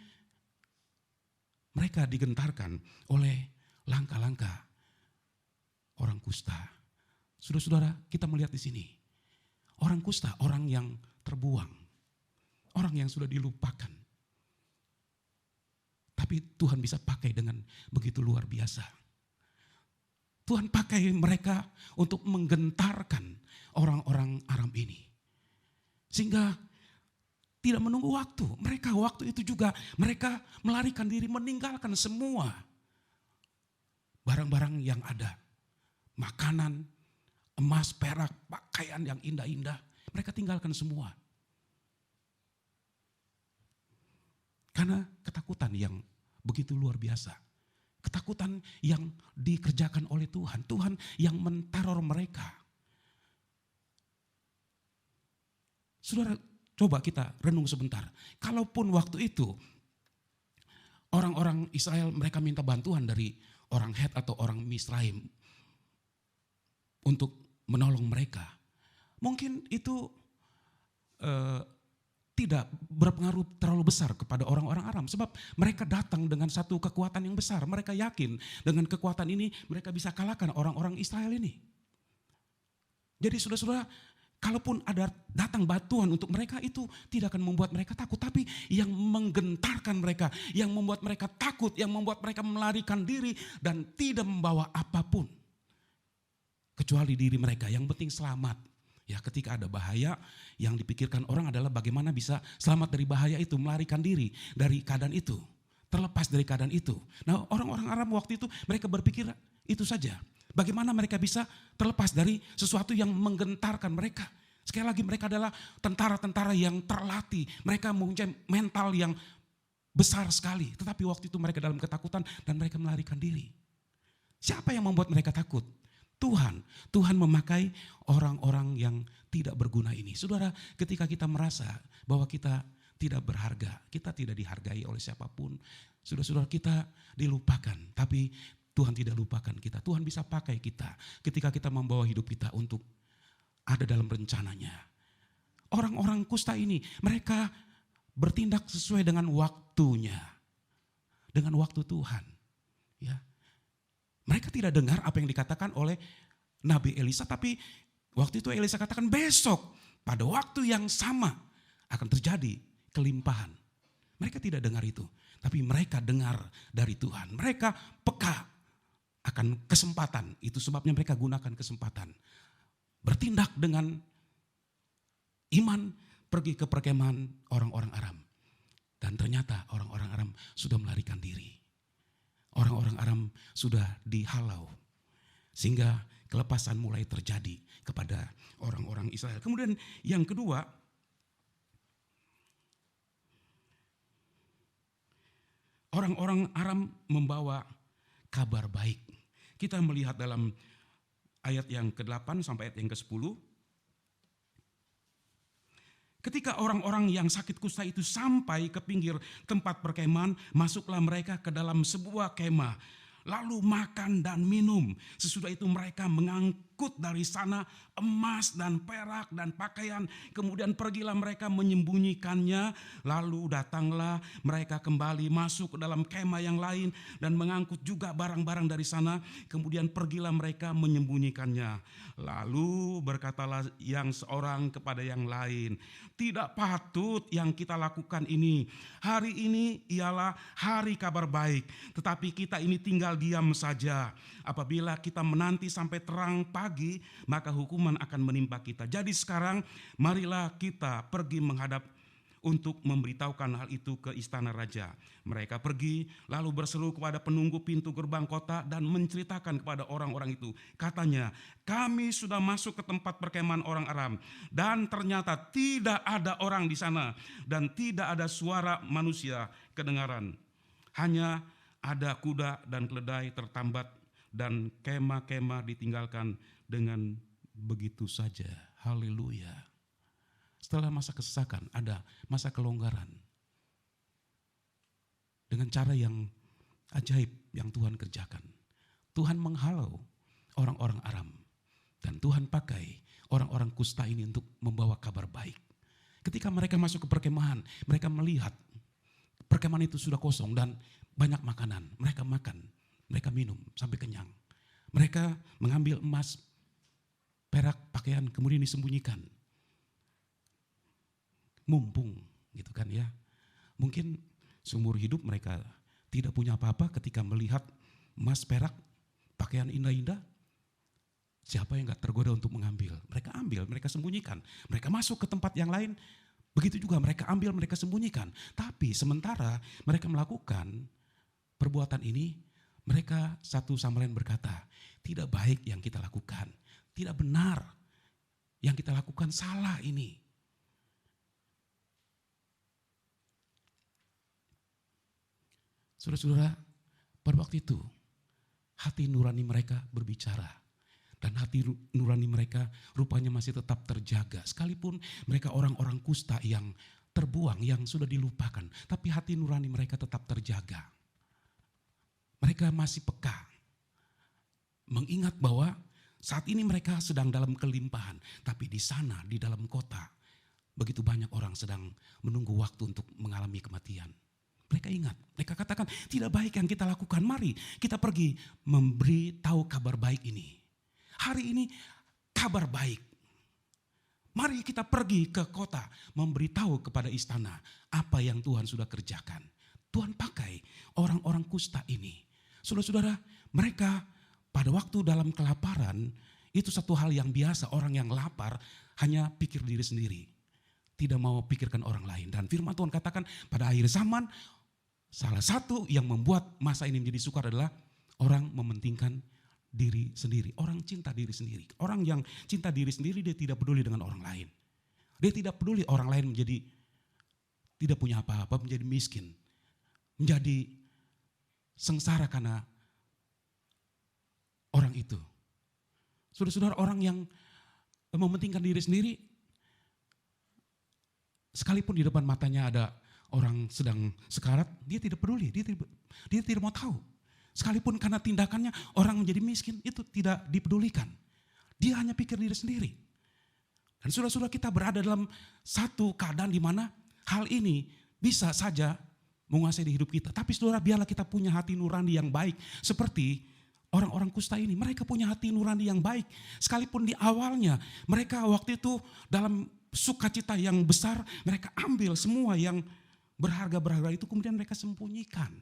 mereka digentarkan oleh langkah-langkah orang kusta. Saudara-saudara, kita melihat di sini. Orang kusta, orang yang terbuang. Orang yang sudah dilupakan. Tapi Tuhan bisa pakai dengan begitu luar biasa. Tuhan pakai mereka untuk menggentarkan orang-orang Aram ini. Sehingga tidak menunggu waktu. Mereka waktu itu juga mereka melarikan diri, meninggalkan semua barang-barang yang ada. Makanan, emas, perak, pakaian yang indah-indah. Mereka tinggalkan semua. Karena ketakutan yang begitu luar biasa. Ketakutan yang dikerjakan oleh Tuhan. Tuhan yang menteror mereka. Saudara, coba kita renung sebentar. Kalaupun waktu itu orang-orang Israel mereka minta bantuan dari orang Het atau orang Misraim untuk menolong mereka. Mungkin itu tidak berpengaruh terlalu besar kepada orang-orang Aram. Sebab mereka datang dengan satu kekuatan yang besar. Mereka yakin dengan kekuatan ini mereka bisa kalahkan orang-orang Israel ini. Jadi saudara-saudara, kalaupun ada datang bantuan untuk mereka itu tidak akan membuat mereka takut. Tapi yang menggentarkan mereka, yang membuat mereka takut, yang membuat mereka melarikan diri dan tidak membawa apapun. Kecuali diri mereka, yang penting selamat. Ya, ketika ada bahaya, yang dipikirkan orang adalah bagaimana bisa selamat dari bahaya itu, melarikan diri dari keadaan itu, terlepas dari keadaan itu. Nah, orang-orang Aram waktu itu mereka berpikir itu saja. Bagaimana mereka bisa terlepas dari sesuatu yang menggentarkan mereka. Sekali lagi mereka adalah tentara-tentara yang terlatih. Mereka mempunyai mental yang besar sekali. Tetapi waktu itu mereka dalam ketakutan dan mereka melarikan diri. Siapa yang membuat mereka takut? Tuhan. Tuhan memakai orang-orang yang tidak berguna ini. Saudara, ketika kita merasa bahwa kita tidak berharga, kita tidak dihargai oleh siapapun, saudara-saudara, kita dilupakan. Tapi Tuhan tidak lupakan kita. Tuhan bisa pakai kita ketika kita membawa hidup kita untuk ada dalam rencananya. Orang-orang kusta ini, mereka bertindak sesuai dengan waktunya. Dengan waktu Tuhan. Ya. Mereka tidak dengar apa yang dikatakan oleh Nabi Elisa, tapi waktu itu Elisa katakan besok pada waktu yang sama akan terjadi kelimpahan. Mereka tidak dengar itu. Tapi mereka dengar dari Tuhan. Mereka peka akan kesempatan. Itu sebabnya mereka gunakan kesempatan. Bertindak dengan iman, pergi ke perkemahan orang-orang Aram. Dan ternyata orang-orang Aram sudah melarikan diri. Orang-orang Aram sudah dihalau. Sehingga kelepasan mulai terjadi kepada orang-orang Israel. Kemudian yang kedua, orang-orang Aram membawa kabar baik. Kita melihat dalam ayat yang ke-8 sampai ayat yang ke-10. Ketika orang-orang yang sakit kusta itu sampai ke pinggir tempat perkemahan, masuklah mereka ke dalam sebuah kemah. Lalu makan dan minum. Sesudah itu mereka mengangkut dari sana emas dan perak dan pakaian. Kemudian pergilah mereka menyembunyikannya. Lalu datanglah mereka kembali masuk ke dalam kemah yang lain. Dan mengangkut juga barang-barang dari sana. Kemudian pergilah mereka menyembunyikannya. Lalu berkatalah yang seorang kepada yang lain. Tidak patut yang kita lakukan ini. Hari ini ialah hari kabar baik. Tetapi kita ini tinggal diam saja. Apabila kita menanti sampai terang pagi, maka hukuman akan menimpa kita. Jadi sekarang marilah kita pergi menghadap untuk memberitahukan hal itu ke istana raja. Mereka pergi lalu berseru kepada penunggu pintu gerbang kota dan menceritakan kepada orang-orang itu. Katanya, kami sudah masuk ke tempat perkemahan orang Aram dan ternyata tidak ada orang di sana dan tidak ada suara manusia kedengaran. Hanya ada kuda dan keledai tertambat dan kemah-kemah ditinggalkan dengan begitu saja. Haleluya. Setelah masa kesesakan ada masa kelonggaran. Dengan cara yang ajaib yang Tuhan kerjakan. Tuhan menghalau orang-orang Aram. Dan Tuhan pakai orang-orang kusta ini untuk membawa kabar baik. Ketika mereka masuk ke perkemahan, mereka melihat perkemahan itu sudah kosong dan banyak makanan. Mereka makan, mereka minum sampai kenyang. Mereka mengambil emas, perak, pakaian, kemudian disembunyikan. Mumpung gitu kan ya. Mungkin seumur hidup mereka tidak punya apa-apa ketika melihat emas, perak, pakaian indah-indah. Siapa yang gak tergoda untuk mengambil? Mereka ambil, mereka sembunyikan. Mereka masuk ke tempat yang lain, begitu juga mereka ambil, mereka sembunyikan. Tapi sementara mereka melakukan perbuatan ini, mereka satu sama lain berkata, tidak baik yang kita lakukan, tidak benar yang kita lakukan, salah ini. Saudara-saudara, pada waktu itu hati nurani mereka berbicara. Dan hati nurani mereka rupanya masih tetap terjaga. Sekalipun mereka orang-orang kusta yang terbuang, yang sudah dilupakan. Tapi hati nurani mereka tetap terjaga. Mereka masih peka. Mengingat bahwa saat ini mereka sedang dalam kelimpahan. Tapi di sana, di dalam kota, begitu banyak orang sedang menunggu waktu untuk mengalami kematian. Mereka ingat, mereka katakan tidak baik yang kita lakukan. Mari kita pergi memberi tahu kabar baik ini. Hari ini kabar baik. Mari kita pergi ke kota memberitahu kepada istana apa yang Tuhan sudah kerjakan. Tuhan pakai orang-orang kusta ini. Saudara-saudara, mereka pada waktu dalam kelaparan itu satu hal yang biasa. Orang yang lapar hanya pikir diri sendiri. Tidak mau pikirkan orang lain. Dan firman Tuhan katakan pada akhir zaman salah satu yang membuat masa ini menjadi sukar adalah orang mementingkan diri sendiri. Orang cinta diri sendiri. Orang yang cinta diri sendiri dia tidak peduli dengan orang lain. Dia tidak peduli orang lain menjadi tidak punya apa-apa, menjadi miskin. Menjadi sengsara karena orang itu. Saudara-saudara, orang yang mementingkan diri sendiri, sekalipun di depan matanya ada orang sedang sekarat, dia tidak peduli, dia tidak mau tahu. Sekalipun karena tindakannya orang menjadi miskin, itu tidak dipedulikan. Dia hanya pikir diri sendiri. Dan saudara-saudara, kita berada dalam satu keadaan di mana hal ini bisa saja menguasai di hidup kita. Tapi saudara, biarlah kita punya hati nurani yang baik. Seperti orang-orang kusta ini, mereka punya hati nurani yang baik. Sekalipun di awalnya mereka waktu itu dalam sukacita yang besar, mereka ambil semua yang berharga-berharga itu kemudian mereka sembunyikan.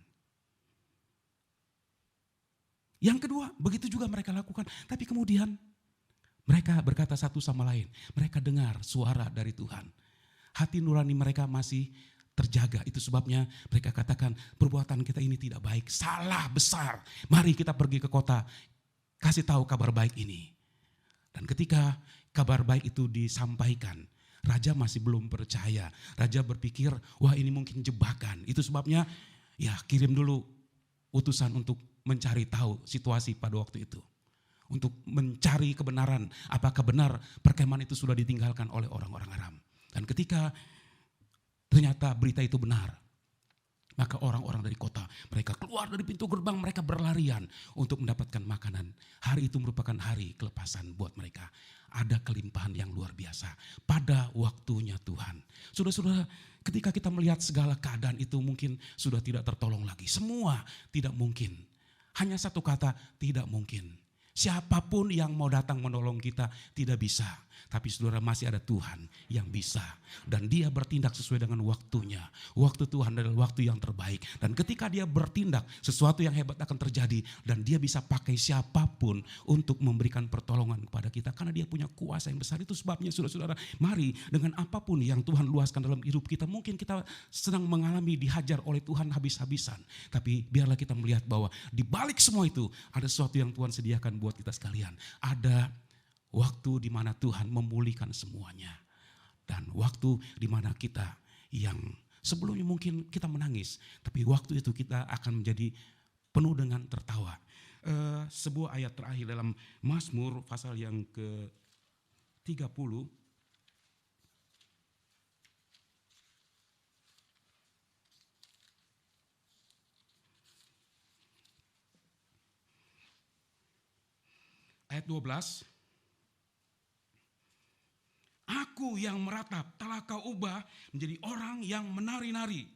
Yang kedua, begitu juga mereka lakukan. Tapi kemudian mereka berkata satu sama lain. Mereka dengar suara dari Tuhan. Hati nurani mereka masih terjaga. Itu sebabnya mereka katakan perbuatan kita ini tidak baik. Salah besar. Mari kita pergi ke kota. Kasih tahu kabar baik ini. Dan ketika kabar baik itu disampaikan, raja masih belum percaya. Raja berpikir, wah ini mungkin jebakan. Itu sebabnya ya kirim dulu utusan untuk mencari tahu situasi pada waktu itu. Untuk mencari kebenaran, apakah benar perkemahan itu sudah ditinggalkan oleh orang-orang Aram. Dan ketika ternyata berita itu benar, maka orang-orang dari kota, mereka keluar dari pintu gerbang, mereka berlarian untuk mendapatkan makanan. Hari itu merupakan hari kelepasan buat mereka. Ada kelimpahan yang luar biasa pada waktunya Tuhan. Saudara-saudara, ketika kita melihat segala keadaan itu mungkin sudah tidak tertolong lagi. Semua tidak mungkin. Hanya satu kata, tidak mungkin. Siapapun yang mau datang menolong kita tidak bisa. Tapi saudara, masih ada Tuhan yang bisa. Dan dia bertindak sesuai dengan waktunya. Waktu Tuhan adalah waktu yang terbaik. Dan ketika dia bertindak, sesuatu yang hebat akan terjadi. Dan dia bisa pakai siapapun untuk memberikan pertolongan kepada kita. Karena dia punya kuasa yang besar. Itu sebabnya saudara-saudara, mari dengan apapun yang Tuhan luaskan dalam hidup kita. Mungkin kita sedang mengalami dihajar oleh Tuhan habis-habisan. Tapi biarlah kita melihat bahwa di balik semua itu ada sesuatu yang Tuhan sediakan buat kita sekalian. Ada waktu di mana Tuhan memulihkan semuanya. Dan waktu di mana kita yang sebelumnya mungkin kita menangis. Tapi waktu itu kita akan menjadi penuh dengan tertawa. Sebuah ayat terakhir dalam Mazmur pasal yang ke-30. Ayat 12. Aku yang meratap telah kau ubah menjadi orang yang menari-nari.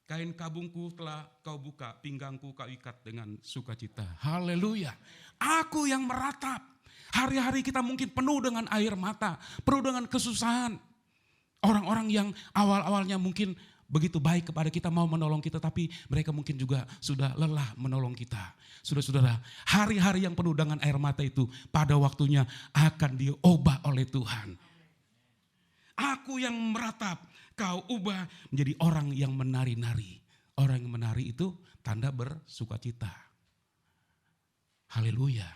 Kain kabungku telah kau buka, pinggangku kau ikat dengan sukacita. Haleluya. Aku yang meratap. Hari-hari kita mungkin penuh dengan air mata, penuh dengan kesusahan. Orang-orang yang awal-awalnya mungkin begitu baik kepada kita, mau menolong kita, tapi mereka mungkin juga sudah lelah menolong kita. Saudara-saudara, hari-hari yang penuh dengan air mata itu pada waktunya akan diubah oleh Tuhan. Aku yang meratap, kau ubah menjadi orang yang menari-nari. Orang yang menari itu tanda bersukacita. Haleluya.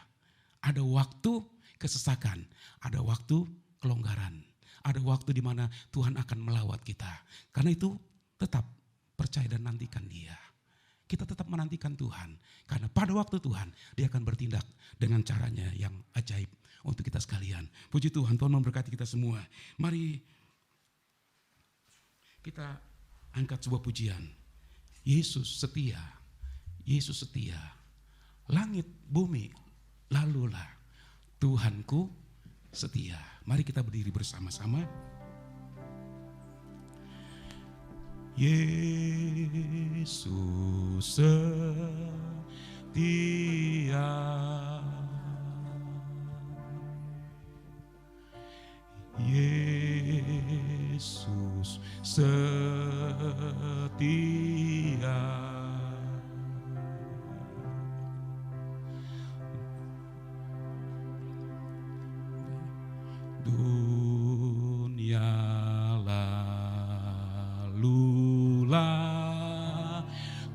Ada waktu kesesakan, ada waktu kelonggaran. Ada waktu di mana Tuhan akan melawat kita. Karena itu tetap percaya dan nantikan Dia. Kita tetap menantikan Tuhan. Karena pada waktu Tuhan, Dia akan bertindak dengan caranya yang ajaib untuk kita sekalian. Puji Tuhan, Tuhan memberkati kita semua. Mari kita angkat sebuah pujian. Yesus setia, Yesus setia. Langit, bumi, lalulah Tuhanku setia. Mari kita berdiri bersama-sama. Yesus setia, Yesus setia, dunia lalulah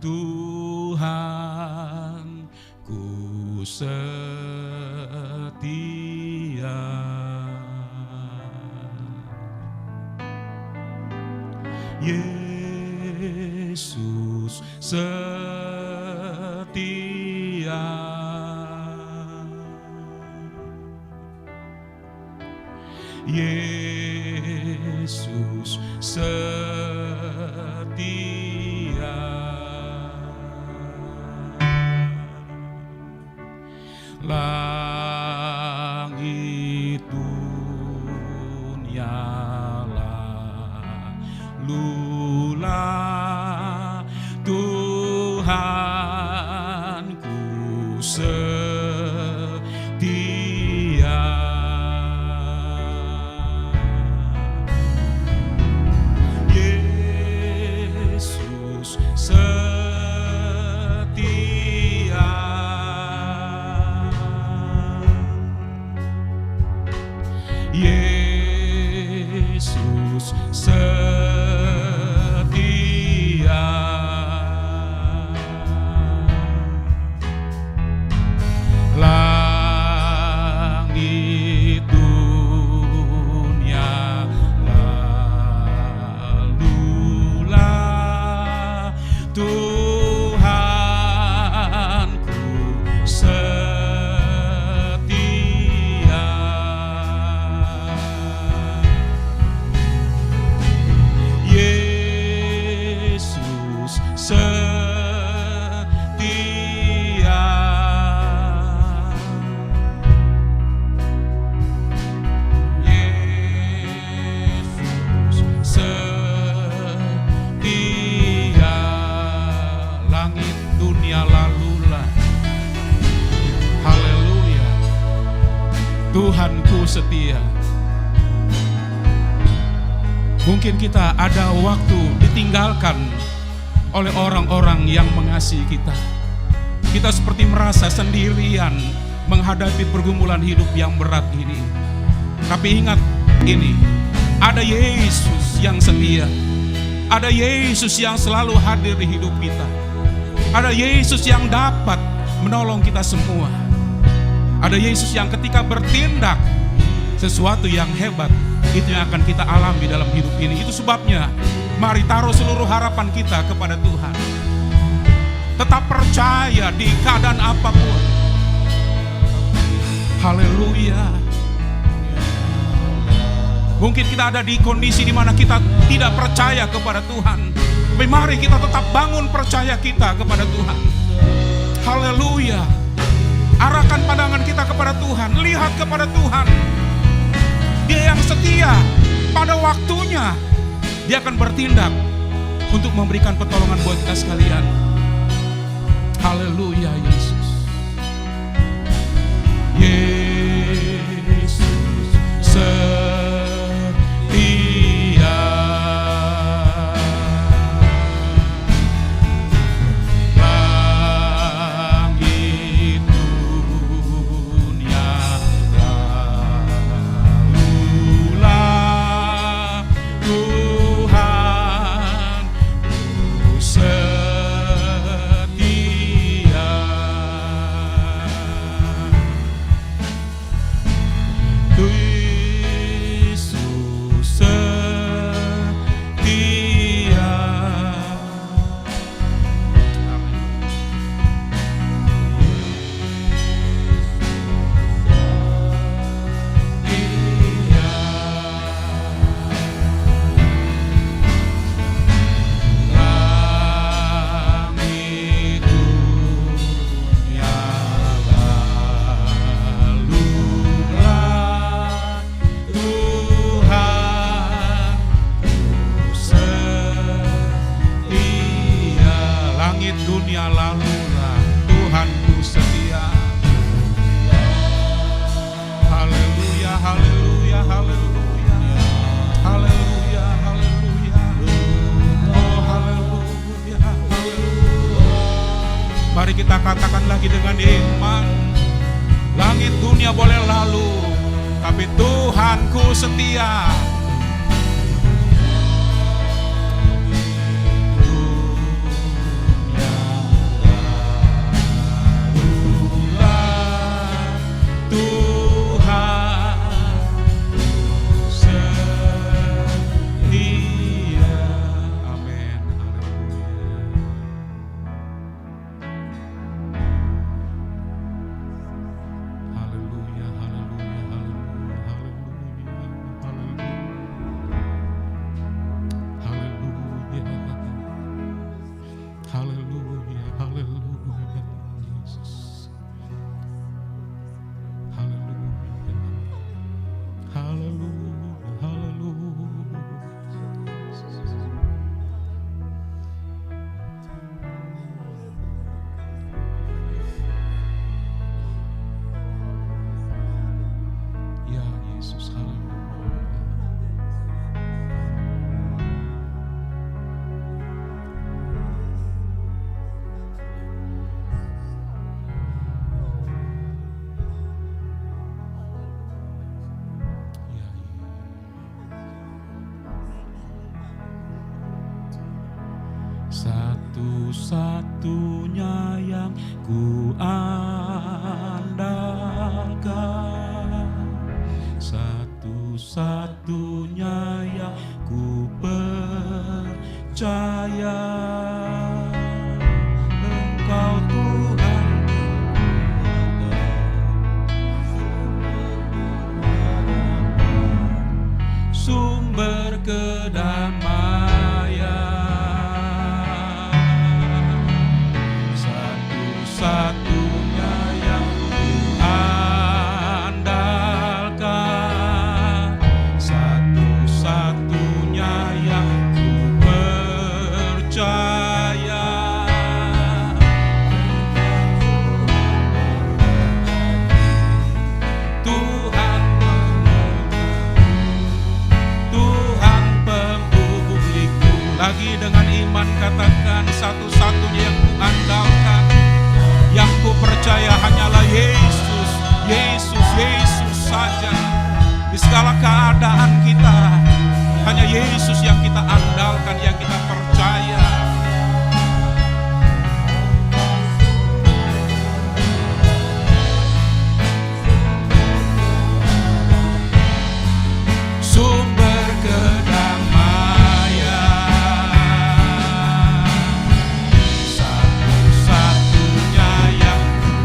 Tuhan ku setia, Yesus setia, Yesus setia, langit dunia lalulah Tuhanku setia, Yesus setia. Langit dunia lalulah, Tuhanku setia. Yesus setia. Yesus setia. Langit dunia lalulah. Haleluya. Tuhanku setia. Mungkin kita ada waktu ditinggalkan oleh orang-orang yang mengasihi kita. Kita seperti merasa sendirian menghadapi pergumulan hidup yang berat ini. Tapi ingat ini, ada Yesus yang setia. Ada Yesus yang selalu hadir di hidup kita. Ada Yesus yang dapat menolong kita semua. Ada Yesus yang ketika bertindak sesuatu yang hebat, itu yang akan kita alami dalam hidup ini. Itu sebabnya mari taruh seluruh harapan kita kepada Tuhan. Tetap percaya di keadaan apapun. Haleluya. Mungkin kita ada di kondisi di mana kita tidak percaya kepada Tuhan. Tapi mari kita tetap bangun percaya kita kepada Tuhan. Haleluya. Arahkan pandangan kita kepada Tuhan. Lihat kepada Tuhan. Dia yang setia. Pada waktunya Dia akan bertindak untuk memberikan pertolongan buat kita sekalian. Haleluya Yesus. Yesus setia. Langit dunia lalulah, Tuhan ku setia. Yesus setia. Langit dunia lalulah, Tuhan ku setia. Langit dunia lalulah, Tuhan ku setia. Haleluya, haleluya, haleluya. Haleluya, haleluya. Oh haleluya, haleluya. Mari kita katakan lagi dengan iman. Langit dunia boleh lalu, tapi Tuhanku setia. Haleluya, haleluya, haleluya, haleluya, haleluya. satu-satunya yang ku andalkan, satu-satunya yang ku percaya. Engkau Tuhan, sumber kedamaian, satu-satunya yang ku andalkan, satu-satunya yang ku percaya. Tuhan pembubuhku, lagi dengan iman katakan, satu-satunya yang ku andalkan, yang ku percaya hanyalah Yesus, Yesus, Yesus saja. Di segala keadaan kita, hanya Yesus yang kita andalkan, yang kita percaya. Sumber kedamaian, satu-satunya yang ku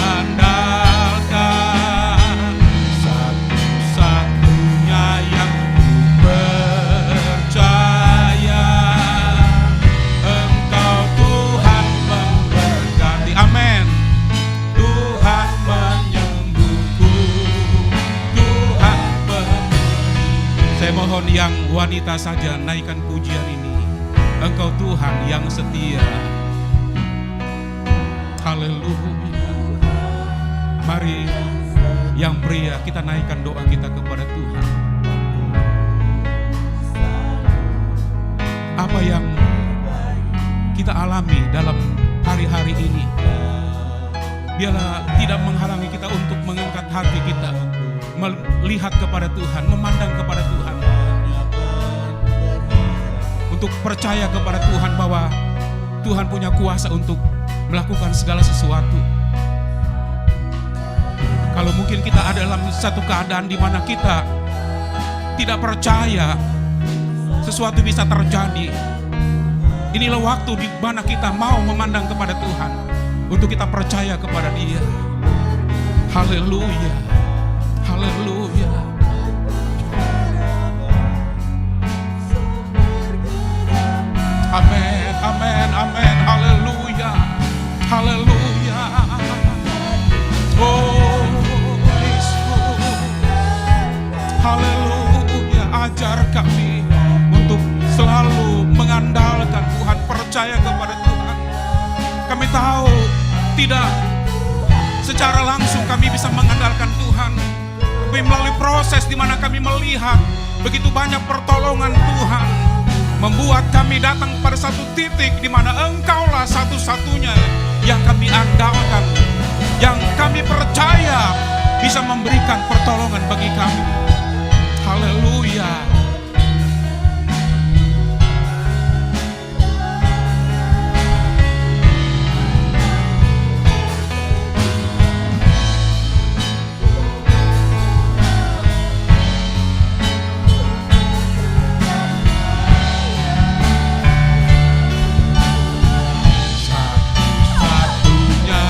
andalkan, satu-satunya yang ku percaya. Engkau Tuhan memberkati, amin. Tuhan menyembuhku, Tuhan saya mohon yang wanita saja naikkan pujian ini. Engkau Tuhan yang setia. Haleluya. Mari yang pria kita naikkan doa kita kepada Tuhan. Apa yang kita alami dalam hari-hari ini, biarlah tidak menghalangi kita untuk mengangkat hati kita, melihat kepada Tuhan, memandang kepada Tuhan, untuk percaya kepada Tuhan bahwa Tuhan punya kuasa untuk melakukan segala sesuatu. Kalau mungkin kita ada dalam satu keadaan di mana kita tidak percaya sesuatu bisa terjadi, inilah waktu di mana kita mau memandang kepada Tuhan untuk kita percaya kepada Dia. Haleluya. Haleluya. Amin, amin, amin. Haleluya. Haleluya. Oh, Yesus. Haleluya. Ajar kami untuk selalu mengandalkan Tuhan, percaya kepada Tuhan. Kami tahu tidak secara langsung kami bisa mengandalkan Tuhan, tapi melalui proses di mana kami melihat begitu banyak pertolongan Tuhan, membuat kami datang pada satu titik di mana Engkaulah satu-satunya yang kami andalkan, yang kami percaya bisa memberikan pertolongan bagi kami. Haleluya. Satu-satunya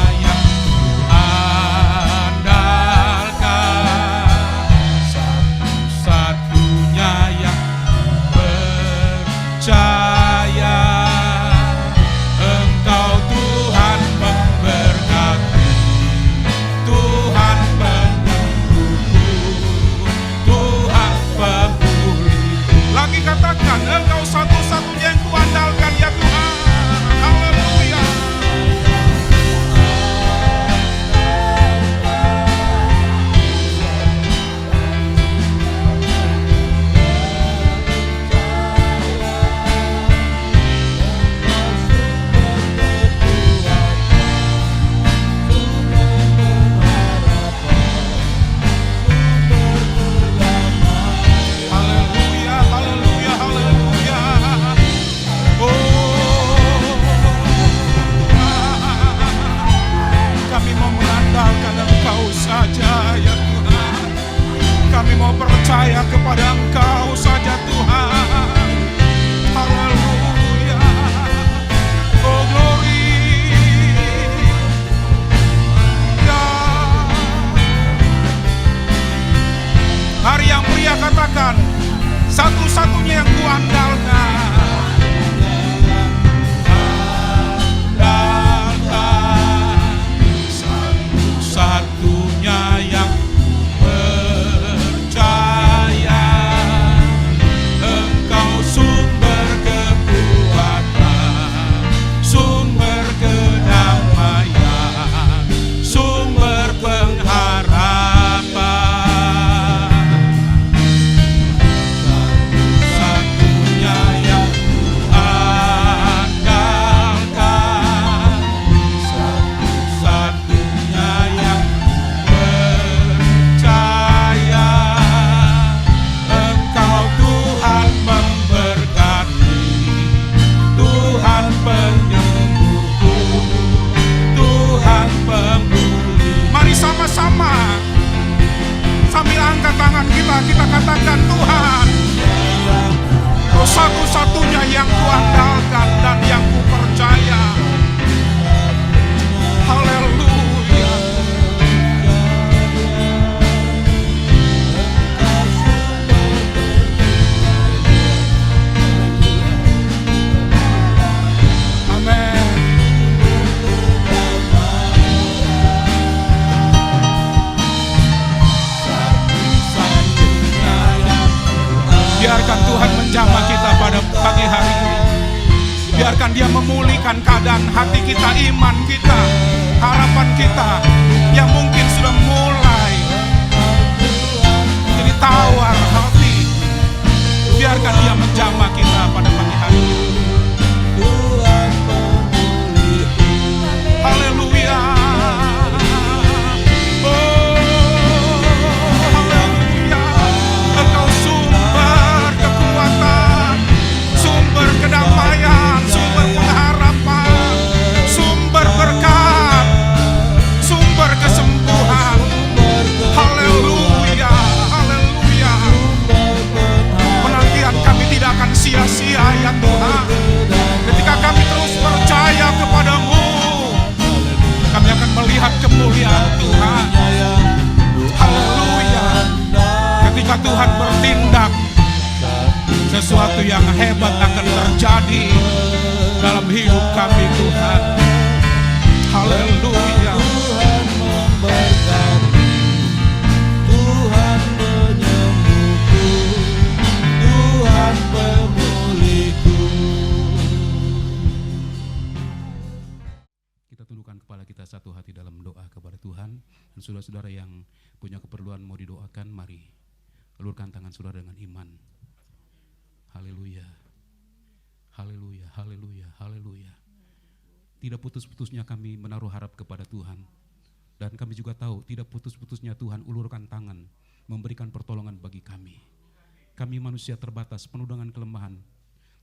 percaya kepada Engkau saja Tuhan. Haleluya. Oh glory. Ya. Hari yang mulia katakan, satu-satunya yang kuandalkan. Satu-satunya yang percaya, Engkau sumber kekuatan, sumber kedamaian, sumber pengharapan. Satu-satunya yang kuandalkan, satu-satunya yang percaya, Engkau Tuhan memberkati, Tuhan penyembuhku, Tuhan pemulih. Mari sama-sama sambil angkat tangan kita katakan, Tuhan, Kau satu-satunya yang kuandalkan dan yang kupercaya. Haleluya. Amin. Biarkan Tuhan menjamah kita pada pagi hari ini. Biarkan Dia memulihkan keadaan hati kita, iman kita, harapan kita yang mungkin sudah mulai jadi tawar hati. Biarkan Dia menjamah kita pada pagi hari ini. Haleluya. Kedamaian, sumber pengharapan, sumber berkat, sumber kesembuhan. Haleluya, haleluya. Penantian kami tidak akan sia-sia ya Tuhan. Ketika kami terus percaya kepadamu, kami akan melihat kemuliaan Tuhan. Haleluya. Ketika Tuhan bertindak, sesuatu yang hebat akan terjadi dalam hidup kami Tuhan. Haleluya. Tuhan memberkati, Tuhan penyembuhku, Tuhan pemulihku. Kita tundukkan kepala kita satu hati dalam doa kepada Tuhan. Dan saudara-saudara yang punya keperluan mau didoakan, mari ulurkan tangan saudara dengan iman. Haleluya, haleluya, haleluya, haleluya. Tidak putus-putusnya kami menaruh harap kepada Tuhan. Dan kami juga tahu tidak putus-putusnya Tuhan ulurkan tangan memberikan pertolongan bagi kami. Kami manusia terbatas, penuh dengan kelemahan.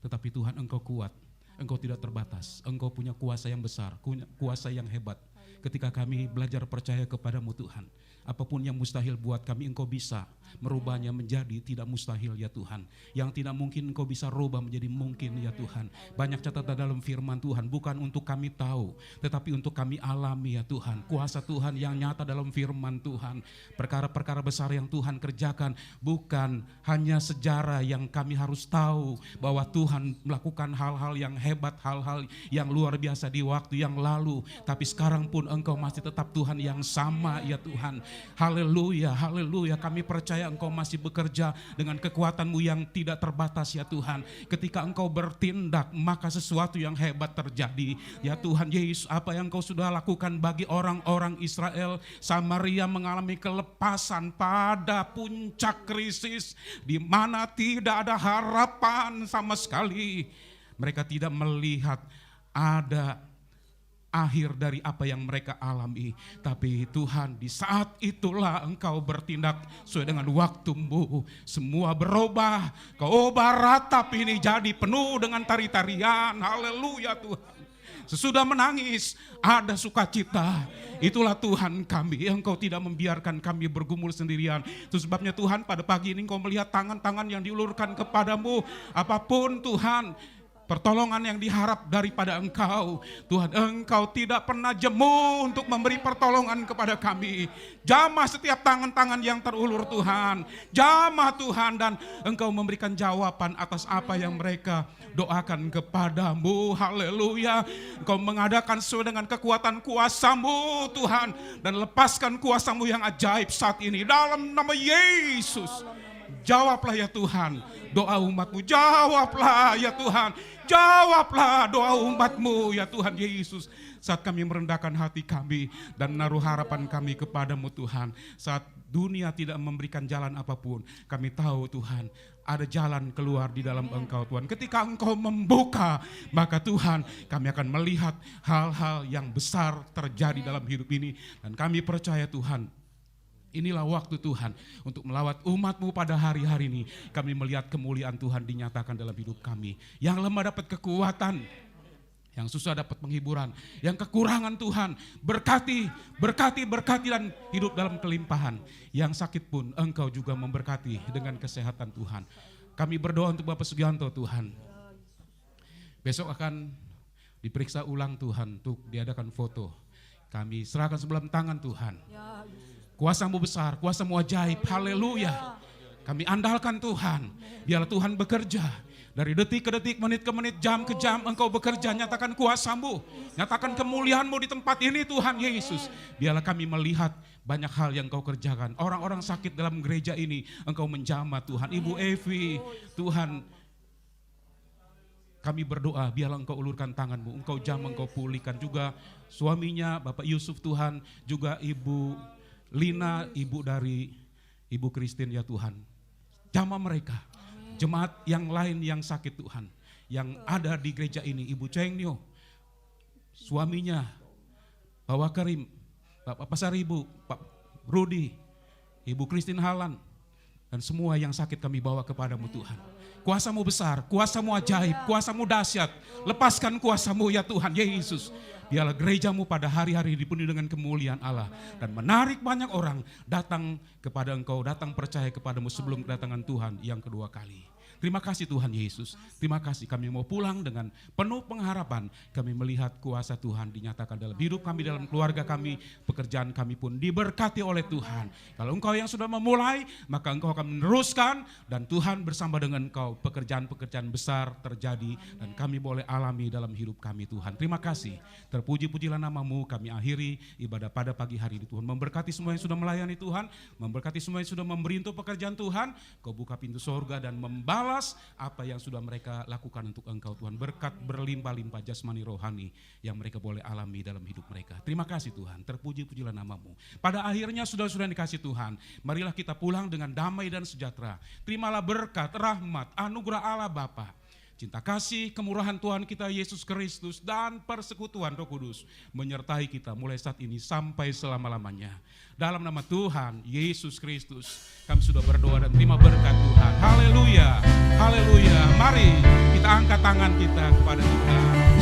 Tetapi Tuhan Engkau kuat, Engkau tidak terbatas. Engkau punya kuasa yang besar, kuasa yang hebat. Ketika kami belajar percaya kepadamu Tuhan, apapun yang mustahil buat kami, Engkau bisa merubahnya menjadi tidak mustahil ya Tuhan. Yang tidak mungkin Engkau bisa rubah menjadi mungkin ya Tuhan. Banyak catatan dalam firman Tuhan, bukan untuk kami tahu, tetapi untuk kami alami ya Tuhan. Kuasa Tuhan yang nyata dalam firman Tuhan. Perkara-perkara besar yang Tuhan kerjakan, bukan hanya sejarah yang kami harus tahu bahwa Tuhan melakukan hal-hal yang hebat, hal-hal yang luar biasa di waktu yang lalu. Tapi sekarang pun Engkau masih tetap Tuhan yang sama ya Tuhan. Haleluya, haleluya. Kami percaya Engkau masih bekerja dengan kekuatan-Mu yang tidak terbatas ya Tuhan. Ketika Engkau bertindak, maka sesuatu yang hebat terjadi. Ya Tuhan Yesus, apa yang Engkau sudah lakukan bagi orang-orang Israel, Samaria mengalami kelepasan pada puncak krisis di mana tidak ada harapan sama sekali. Mereka tidak melihat ada akhir dari apa yang mereka alami. Tapi Tuhan, di saat itulah Engkau bertindak sesuai dengan waktu-Mu. Semua berubah. Kau ubah ratap ini jadi penuh dengan tari-tarian. Haleluya Tuhan. Sesudah menangis, ada sukacita. Itulah Tuhan kami. Engkau tidak membiarkan kami bergumul sendirian. Itu sebabnya Tuhan, pada pagi ini Engkau melihat tangan-tangan yang diulurkan kepadamu. Apapun Tuhan, pertolongan yang diharap daripada Engkau. Tuhan, Engkau tidak pernah jemu untuk memberi pertolongan kepada kami. Jamah setiap tangan-tangan yang terulur Tuhan. Jamah Tuhan, dan Engkau memberikan jawaban atas apa yang mereka doakan kepadamu. Haleluya. Engkau mengadakan sesuai dengan kekuatan kuasa-Mu Tuhan. Dan lepaskan kuasa-Mu yang ajaib saat ini. Dalam nama Yesus. Jawablah ya Tuhan doa umat-Mu. Jawablah ya Tuhan. Jawablah doa umat-Mu ya Tuhan Yesus. Saat kami merendahkan hati kami dan menaruh harapan kami kepadamu Tuhan. Saat dunia tidak memberikan jalan apapun, kami tahu Tuhan ada jalan keluar di dalam Engkau Tuhan. Ketika Engkau membuka, maka Tuhan kami akan melihat hal-hal yang besar terjadi dalam hidup ini. Dan kami percaya Tuhan, inilah waktu Tuhan untuk melawat umat-Mu pada hari-hari ini. Kami melihat kemuliaan Tuhan dinyatakan dalam hidup kami. Yang lemah dapat kekuatan, yang susah dapat penghiburan, yang kekurangan Tuhan berkati dan hidup dalam kelimpahan. Yang sakit pun Engkau juga memberkati dengan kesehatan Tuhan. Kami berdoa untuk Bapak Sugianto Tuhan. Besok akan diperiksa ulang Tuhan untuk diadakan foto. Kami serahkan sebelah tangan Tuhan. Kuasa-Mu besar, Kuasa-Mu ajaib, haleluya. Kami andalkan Tuhan, biarlah Tuhan bekerja. Dari detik ke detik, menit ke menit, jam ke jam, Engkau bekerja, nyatakan kuasa-Mu. Nyatakan kemuliaan-Mu di tempat ini Tuhan Yesus. Biarlah kami melihat banyak hal yang Engkau kerjakan. Orang-orang sakit dalam gereja ini, Engkau menjamah Tuhan. Ibu Evi, Tuhan, kami berdoa, biarlah Engkau ulurkan tangan-Mu. Engkau jamah, Engkau pulihkan juga suaminya, Bapak Yusuf Tuhan, juga Ibu Lina, ibu dari Ibu Christine ya Tuhan. Jamah mereka, jemaat yang lain yang sakit Tuhan, yang ada di gereja ini, Ibu Cheng Nio, suaminya, Pak Wakarim, Pak Pasaribu, Pak Rudi, Ibu Christine Halan, dan semua yang sakit kami bawa kepadamu Tuhan. Kuasa-Mu besar, Kuasa-Mu ajaib, Kuasa-Mu dahsyat. Lepaskan Kuasa-Mu ya Tuhan Yesus. Biarlah gereja-Mu pada hari-hari dipenuhi dengan kemuliaan Allah. Dan menarik banyak orang datang kepada Engkau, datang percaya kepadamu sebelum kedatangan Tuhan yang kedua kali. Terima kasih Tuhan Yesus. Terima kasih, kami mau pulang dengan penuh pengharapan. Kami melihat kuasa Tuhan dinyatakan dalam hidup kami, dalam keluarga kami. Pekerjaan kami pun diberkati oleh Tuhan. Kalau Engkau yang sudah memulai, maka Engkau akan meneruskan. Dan Tuhan bersama dengan Engkau, pekerjaan-pekerjaan besar terjadi. Dan kami boleh alami dalam hidup kami Tuhan. Terima kasih. Terpuji-pujilah nama-Mu. Kami akhiri ibadah pada pagi hari ini Tuhan. Memberkati semua yang sudah melayani Tuhan. Memberkati semua yang sudah memberi untuk pekerjaan Tuhan. Kau buka pintu sorga dan membalas apa yang sudah mereka lakukan untuk Engkau Tuhan. Berkat berlimpah-limpah jasmani rohani yang mereka boleh alami dalam hidup mereka. Terima kasih Tuhan, terpuji-pujilah nama-Mu. Pada akhirnya saudara-saudara yang dikasih Tuhan, marilah kita pulang dengan damai dan sejahtera. Terimalah berkat, rahmat, anugerah Allah Bapa, cinta kasih, kemurahan Tuhan kita Yesus Kristus, dan persekutuan Roh Kudus menyertai kita mulai saat ini sampai selama-lamanya. Dalam nama Tuhan Yesus Kristus kami sudah berdoa dan terima berkat Tuhan. Haleluya, haleluya. Mari kita angkat tangan kita kepada Tuhan.